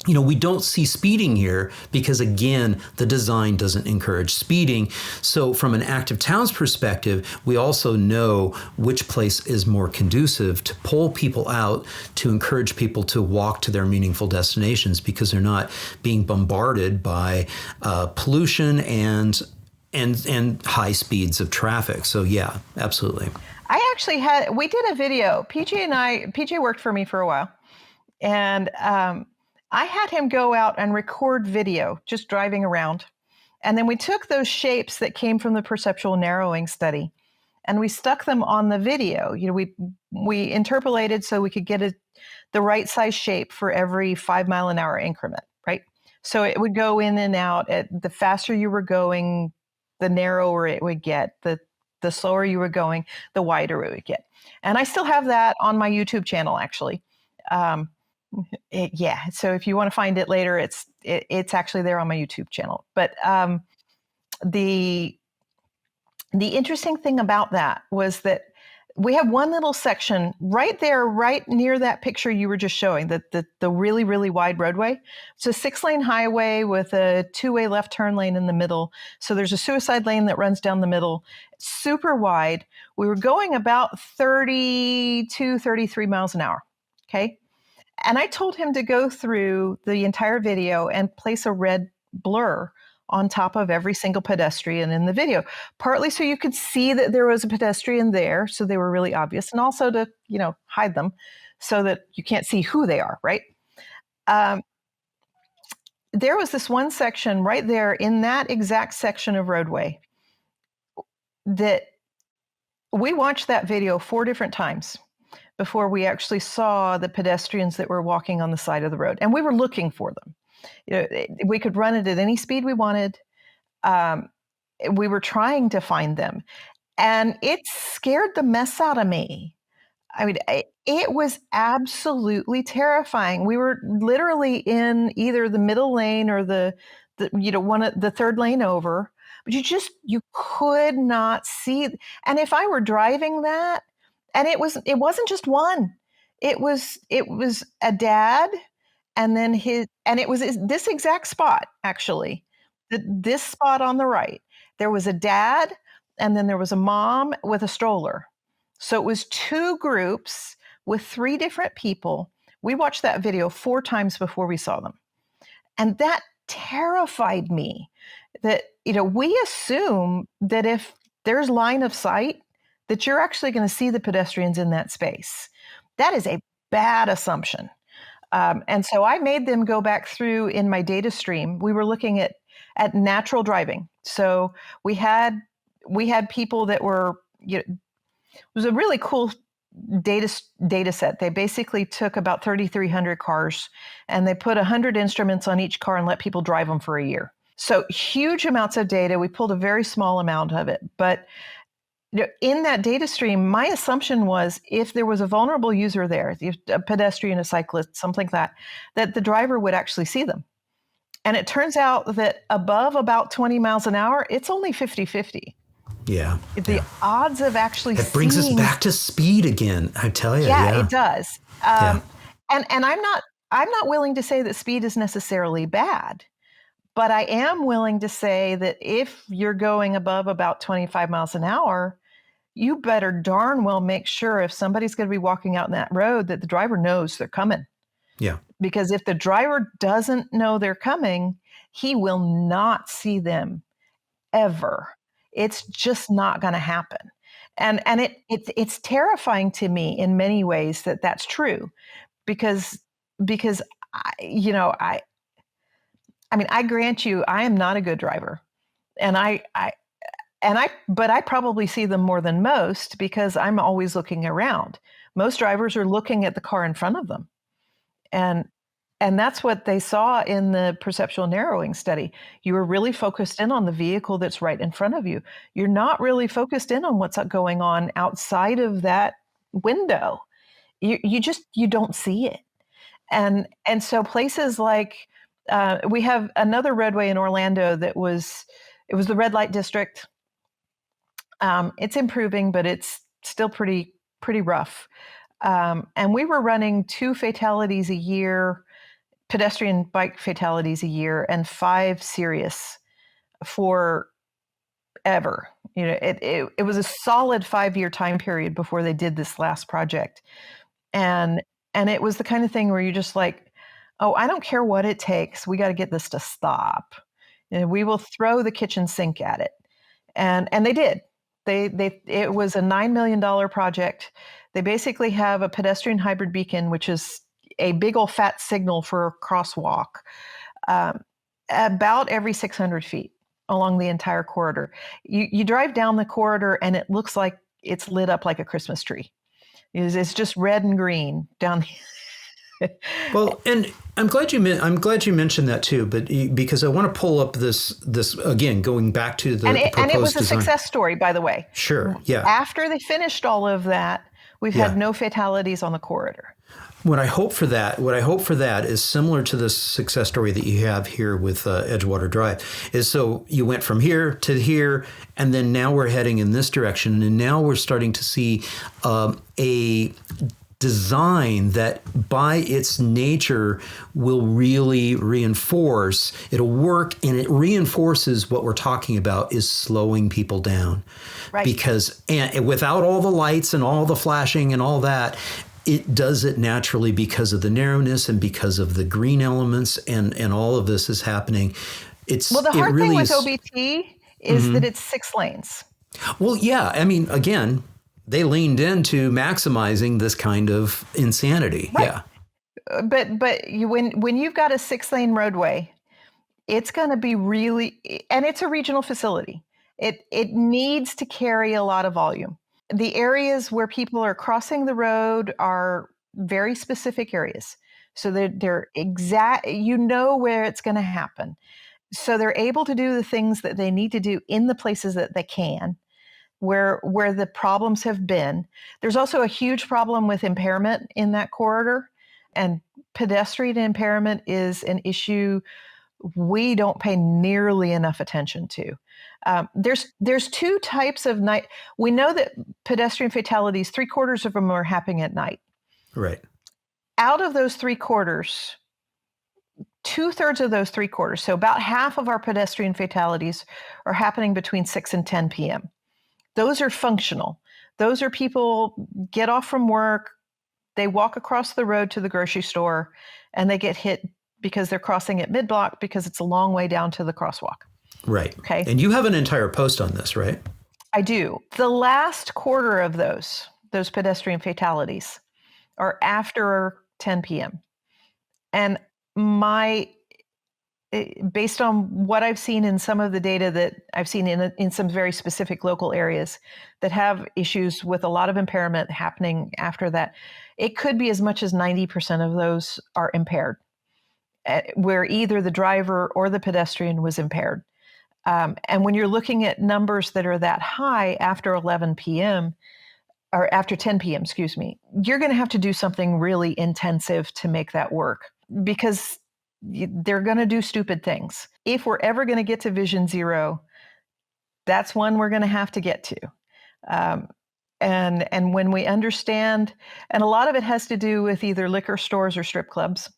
we don't see speeding here because, again, the design doesn't encourage speeding. So from an active towns perspective, we also know which place is more conducive to pull people out, to encourage people to walk to their meaningful destinations because they're not being bombarded by pollution and high speeds of traffic. So, yeah, absolutely. We did a video. PJ worked for me for a while. And I had him go out and record video just driving around. And then we took those shapes that came from the perceptual narrowing study and we stuck them on the video. We interpolated so we could get the right size shape for every 5 mile an hour increment, right? So it would go in and out. The faster you were going, the narrower it would get. The slower you were going, the wider it would get. And I still have that on my YouTube channel, actually. So if you want to find it later, it's actually there on my YouTube channel. But the interesting thing about that was that we have one little section right there, right near that picture you were just showing, the really, really wide roadway. It's a 6-lane highway with a 2-way left turn lane in the middle. So there's a suicide lane that runs down the middle, super wide. We were going about 32, 33 miles an hour. Okay. And I told him to go through the entire video and place a red blur on top of every single pedestrian in the video, partly so you could see that there was a pedestrian there, so they were really obvious, and also to, hide them so that you can't see who they are, right? There was this one section right there in that exact section of roadway that we watched that video 4 different times before we actually saw the pedestrians that were walking on the side of the road. And we were looking for them. We could run it at any speed we wanted. Um, we were trying to find them. And it scared the mess out of me. I mean, it was absolutely terrifying. We were literally in either the middle lane or the one of the third lane over, but you could not see. And if I were driving that, and it wasn't just one, it was a dad, and then it was this exact spot actually, this spot on the right. There was a dad, and then there was a mom with a stroller. So it was two groups with three different people. We watched that video 4 times before we saw them. And that terrified me that, we assume that if there's line of sight, that you're actually going to see the pedestrians in that space. That is a bad assumption. And so I made them go back through in my data stream. We were looking at natural driving. So we had people that were, it was a really cool data set. They basically took about 3,300 cars and they put 100 instruments on each car and let people drive them for a year. So huge amounts of data. We pulled a very small amount of it. But in that data stream, my assumption was if there was a vulnerable user there, a pedestrian, a cyclist, something like that the driver would actually see them. And it turns out that above about 20 miles an hour, it's only 50-50. Yeah. The odds of actually It brings us back to speed again, I tell you. Yeah, it does. And I'm not willing to say that speed is necessarily bad, but I am willing to say that if you're going above about 25 miles an hour, you better darn well make sure if somebody's going to be walking out in that road that the driver knows they're coming. Yeah. Because if the driver doesn't know they're coming, he will not see them ever. It's just not going to happen. And it's terrifying to me in many ways that that's true because I grant you, I am not a good driver. But I probably see them more than most because I'm always looking around. Most drivers are looking at the car in front of them. And that's what they saw in the perceptual narrowing study. You were really focused in on the vehicle that's right in front of you. You're not really focused in on what's going on outside of that window. You don't see it. And so places like we have another roadway in Orlando it was the red light district. It's improving, but it's still pretty rough. And we were running 2 fatalities a year, pedestrian bike fatalities a year, and 5 serious for ever. It was a solid 5-year time period before they did this last project. And it was the kind of thing where you're just like, oh, I don't care what it takes. We got to get this to stop. We will throw the kitchen sink at it. And they did. It was a $9 million project. They basically have a pedestrian hybrid beacon, which is a big old fat signal for a crosswalk, about every 600 feet along the entire corridor. You drive down the corridor and it looks like it's lit up like a Christmas tree. It's just red and green down the Well, and I'm glad you mentioned that too, but because I want to pull up this again, going back to the proposed and it was a design. Success story, by the way. Sure, yeah. After they finished all of that, we've had no fatalities on the corridor. What I hope for that is similar to the success story that you have here with Edgewater Drive. Is so you went from here to here, and then now we're heading in this direction, and now we're starting to see a design that by its nature will really reinforce, it'll work, and it reinforces what we're talking about is slowing people down. Right. Because and without all the lights and all the flashing and all that, it does it naturally because of the narrowness and because of the green elements and all of this is happening. The hard thing with OBT is that it's 6 lanes. Well, yeah. I mean, again, they leaned into maximizing this kind of insanity. Right. Yeah. But when you've got a 6-lane roadway, it's going to be really, and it's a regional facility. It needs to carry a lot of volume. The areas where people are crossing the road are very specific areas. So they're exact, you know where it's going to happen. So they're able to do the things that they need to do in the places that they can, where the problems have been. There's also a huge problem with impairment in that corridor, and pedestrian impairment is an issue we don't pay nearly enough attention to. There's two types of night. We know that pedestrian fatalities, 3/4 of them are happening at night. Right. Out of those 3/4, 2/3 of those 3/4, so about half of our pedestrian fatalities are happening between 6 and 10 p.m. Those are functional. Those are people get off from work, they walk across the road to the grocery store, and they get hit because they're crossing at mid-block because it's a long way down to the crosswalk. Right. Okay. And you have an entire post on this, right? I do. The last quarter of those pedestrian fatalities are after 10 p.m. And based on what I've seen in some of the data that I've seen in some very specific local areas that have issues with a lot of impairment happening after that, it could be as much as 90% of those are impaired, where either the driver or the pedestrian was impaired. And when you're looking at numbers that are that high after 11 p.m., or after 10 p.m., excuse me, you're going to have to do something really intensive to make that work, because they're going to do stupid things. If we're ever going to get to vision zero, that's one we're going to have to get to. And when we understand, and a lot of it has to do with either liquor stores or strip clubs,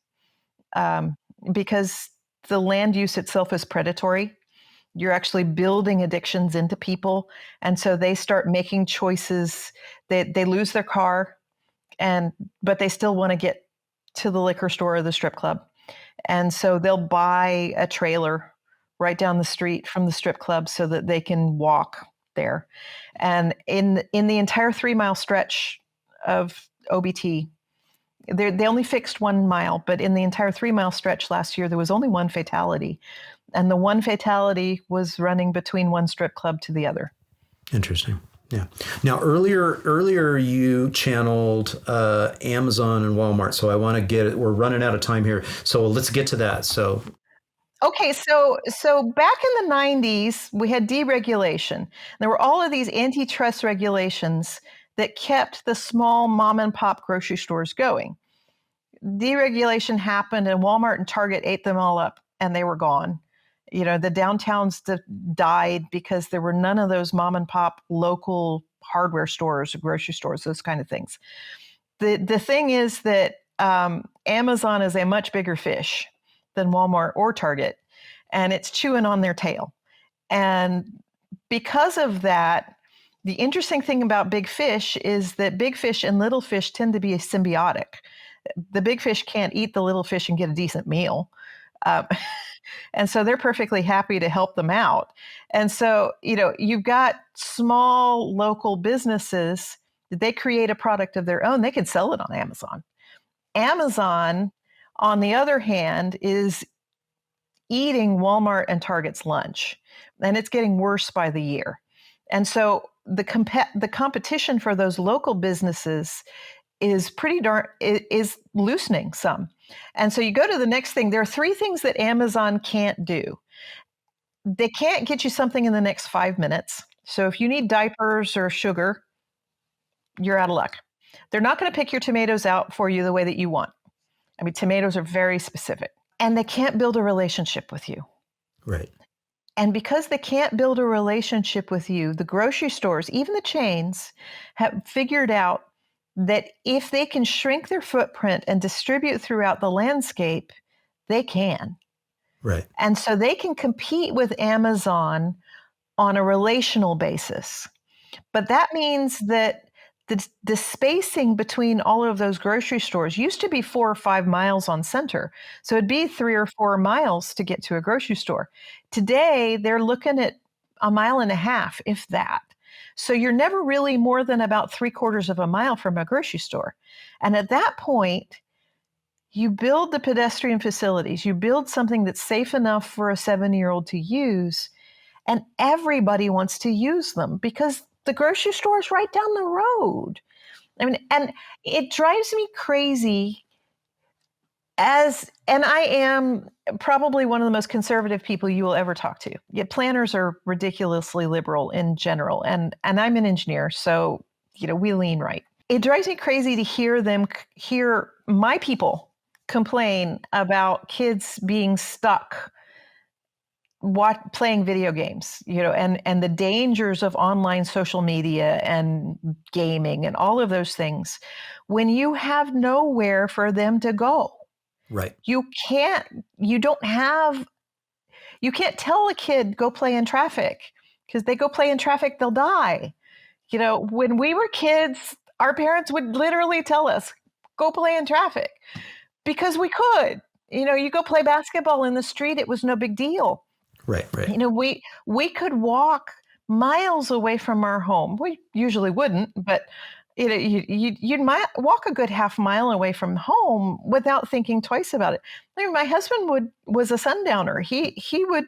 because the land use itself is predatory. You're actually building addictions into people. And so they start making choices. They lose their car, but they still want to get to the liquor store or the strip club. And so they'll buy a trailer right down the street from the strip club so that they can walk there. And in the entire 3-mile stretch of OBT, they only fixed 1 mile, but in the entire 3-mile stretch last year, there was only one fatality. And the one fatality was running between one strip club to the other. Interesting. Yeah. Now, earlier you channeled Amazon and Walmart. So I want to get it. We're running out of time here. So let's get to that. So. Okay, so back in the 90s, we had deregulation. There were all of these antitrust regulations that kept the small mom and pop grocery stores going. Deregulation happened, and Walmart and Target ate them all up, and they were gone. You know, the downtowns died because there were none of those mom and pop local hardware stores, grocery stores, those kind of things. The thing is that Amazon is a much bigger fish than Walmart or Target, and it's chewing on their tail. And because of that, the interesting thing about big fish is that big fish and little fish tend to be symbiotic. The big fish can't eat the little fish and get a decent meal. And so they're perfectly happy to help them out. And so, you know, you've got small local businesses, they create a product of their own, they can sell it on Amazon. Amazon, on the other hand, is eating Walmart and Target's lunch, and it's getting worse by the year. And so the competition for those local businesses is is loosening some. And so you go to the next thing. There are 3 things that Amazon can't do. They can't get you something in the next 5 minutes. So if you need diapers or sugar, you're out of luck. They're not going to pick your tomatoes out for you the way that you want. I mean, tomatoes are very specific. And they can't build a relationship with you. Right. And because they can't build a relationship with you, the grocery stores, even the chains, have figured out that if they can shrink their footprint and distribute throughout the landscape, they can. Right. And so they can compete with Amazon on a relational basis. But that means that the spacing between all of those grocery stores used to be 4 or 5 miles on center. So it'd be 3 or 4 miles to get to a grocery store. Today, they're looking at 1.5 miles, if that. So you're never really more than about 3/4 of a mile from a grocery store. And at that point, you build the pedestrian facilities, you build something that's safe enough for a 7-year-old to use, and everybody wants to use them because The grocery store is right down the road. I mean, and it drives me crazy and I am probably one of the most conservative people you will ever talk to. Yet planners are ridiculously liberal in general, and I'm an engineer, so we lean right. It drives me crazy to hear my people complain about kids being stuck playing video games, and the dangers of online social media and gaming and all of those things when you have nowhere for them to go. Right. You can't tell a kid go play in traffic, because they go play in traffic, they'll die. When we were kids, our parents would literally tell us, go play in traffic, because we could. You go play basketball in the street, it was no big deal. Right. We could walk miles away from our home. We usually wouldn't, but you'd walk a good half mile away from home without thinking twice about it. I mean, my husband was a sundowner. He would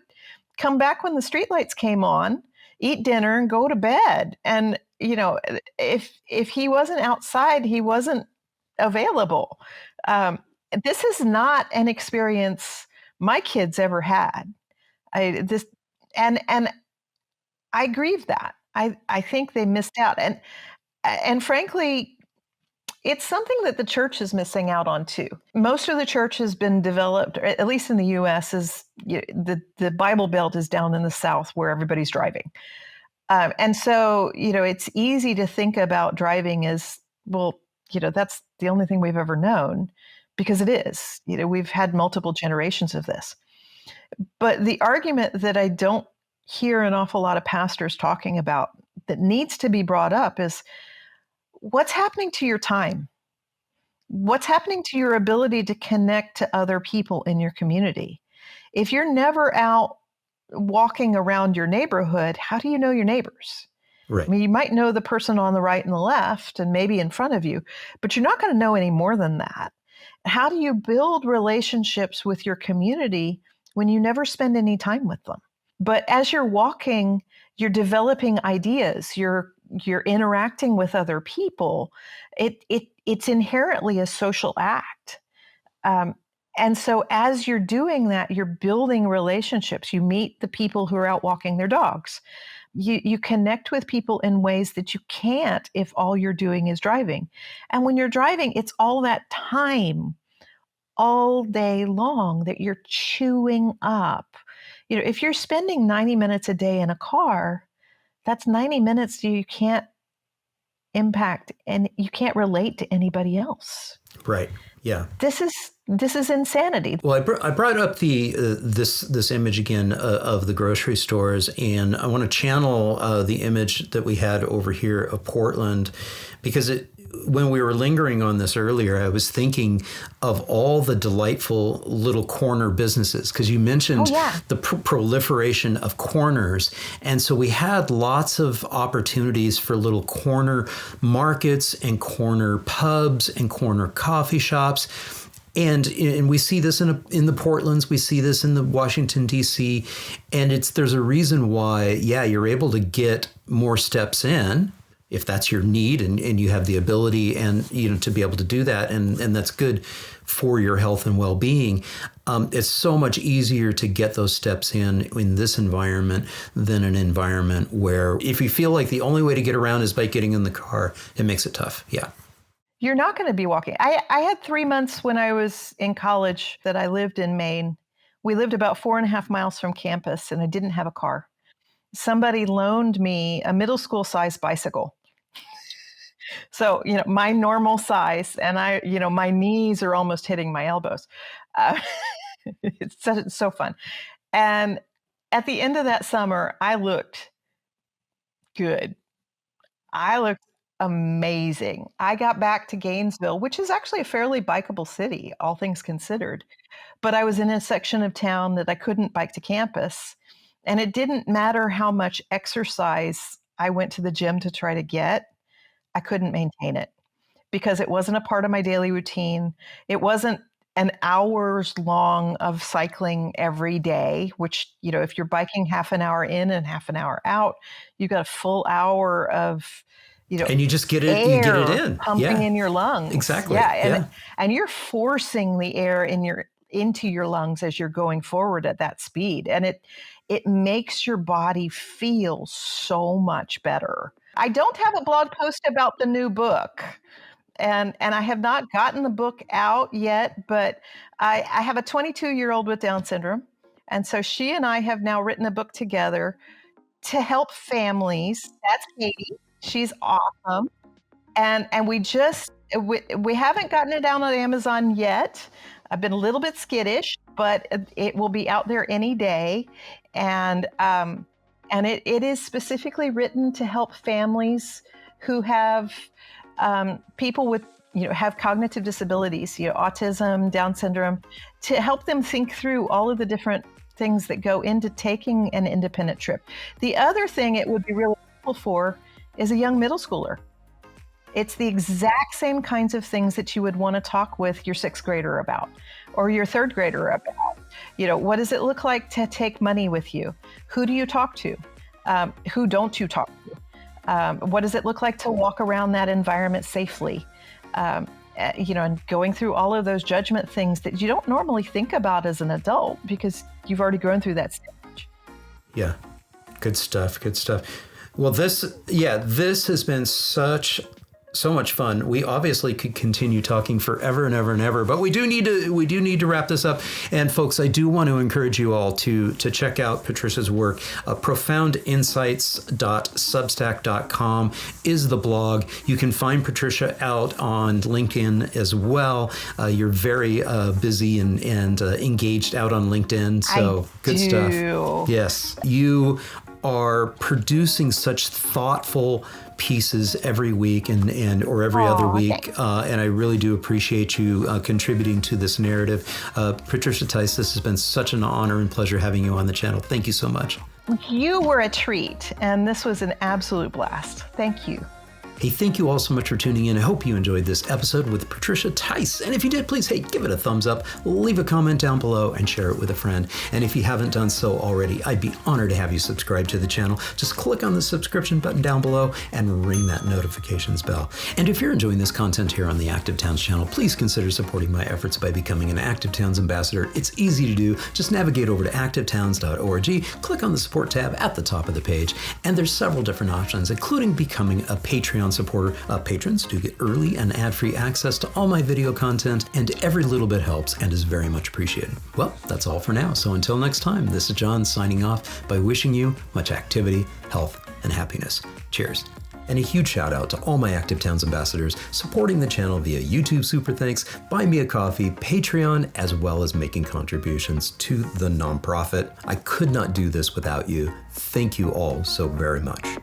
come back when the streetlights came on, eat dinner, and go to bed. And if he wasn't outside, he wasn't available. This is not an experience my kids ever had. And I grieve that. I think they missed out. And frankly, it's something that the church is missing out on too. Most of the church has been developed, or at least in the U.S., the Bible Belt is down in the South where everybody's driving. And so, it's easy to think about driving as, well, that's the only thing we've ever known, because it is. We've had multiple generations of this. But the argument that I don't hear an awful lot of pastors talking about that needs to be brought up is, what's happening to your time? What's happening to your ability to connect to other people in your community? If you're never out walking around your neighborhood, how do you know your neighbors? Right. I mean, you might know the person on the right and the left and maybe in front of you, but you're not going to know any more than that. How do you build relationships with your community when you never spend any time with them? But as you're walking, you're developing ideas, you're interacting with other people. It's inherently a social act. And so as you're doing that, you're building relationships. You meet the people who are out walking their dogs. You connect with people in ways that you can't if all you're doing is driving. And when you're driving, it's all that time all day long that you're chewing up. If you're spending 90 minutes a day in a car, that's 90 minutes you can't impact and you can't relate to anybody else. Right. Yeah. This is insanity. Well, I brought up this image again of the grocery stores, and I want to channel the image that we had over here of Portland, because when we were lingering on this earlier, I was thinking of all the delightful little corner businesses, because you mentioned the proliferation of corners. And so we had lots of opportunities for little corner markets and corner pubs and corner coffee shops. And we see this in the Portlands, we see this in the Washington, D.C., and there's a reason why, you're able to get more steps in, if that's your need and you have the ability and to be able to do that, and that's good for your health and well-being. It's so much easier to get those steps in this environment than an environment where if you feel like the only way to get around is by getting in the car, it makes it tough. Yeah. You're not going to be walking. I had 3 months when I was in college that I lived in Maine. We lived about 4.5 miles from campus, and I didn't have a car. Somebody loaned me a middle school size bicycle. So, my normal size, and my knees are almost hitting my elbows. It's so fun. And at the end of that summer, I looked good. I looked amazing. I got back to Gainesville, which is actually a fairly bikeable city, all things considered. But I was in a section of town that I couldn't bike to campus. And it didn't matter how much exercise I went to the gym to try to get, I couldn't maintain it because it wasn't a part of my daily routine. It wasn't an hours long of cycling every day, which, if you're biking half an hour in and half an hour out, you've got a full hour of, And you just get it, you get it air in. pumping Yeah, in your lungs. exactly. Yeah. And you're forcing the air into your lungs as you're going forward at that speed. And it makes your body feel so much better. I don't have a blog post about the new book. And I have not gotten the book out yet, but I have a 22-year-old with Down syndrome. And so she and I have now written a book together to help families. That's Katie. She's awesome. And we haven't gotten it out on Amazon yet. I've been a little bit skittish, but it will be out there any day. And it is specifically written to help families who have people with, have cognitive disabilities, autism, Down syndrome, to help them think through all of the different things that go into taking an independent trip. The other thing it would be really helpful for is a young middle schooler. It's the exact same kinds of things that you would want to talk with your sixth grader about, or your third grader about. What does it look like to take money with you? Who do you talk to? Who don't you talk to? What does it look like to walk around that environment safely? And going through all of those judgment things that you don't normally think about as an adult because you've already grown through that stage. Yeah, good stuff. Well, this has been so much fun. We obviously could continue talking forever and ever and ever, but we do need to wrap this up. And folks, I do want to encourage you all to check out Patricia's work. Profoundinsights.substack.com is the blog. You can find Patricia out on LinkedIn as well. You're very busy and engaged out on LinkedIn. So good stuff. Yes, you are producing such thoughtful pieces every week or every other week. And I really do appreciate you contributing to this narrative. Patricia Tice, this has been such an honor and pleasure having you on the channel. Thank you so much. You were a treat, and this was an absolute blast. Thank you. Hey, thank you all so much for tuning in. I hope you enjoyed this episode with Patricia Tice. And if you did, please, give it a thumbs up, leave a comment down below, and share it with a friend. And if you haven't done so already, I'd be honored to have you subscribe to the channel. Just click on the subscription button down below and ring that notifications bell. And if you're enjoying this content here on the Active Towns channel, please consider supporting my efforts by becoming an Active Towns ambassador. It's easy to do. Just navigate over to activetowns.org, click on the support tab at the top of the page, and there's several different options, including becoming a Patreon supporter. Patrons do get early and ad-free access to all my video content, and every little bit helps and is very much appreciated. Well, that's all for now. So until next time, this is John signing off by wishing you much activity, health, and happiness. Cheers. And a huge shout out to all my Active Towns ambassadors supporting the channel via YouTube Super Thanks, Buy Me a Coffee, Patreon, as well as making contributions to the nonprofit. I could not do this without you. Thank you all so very much.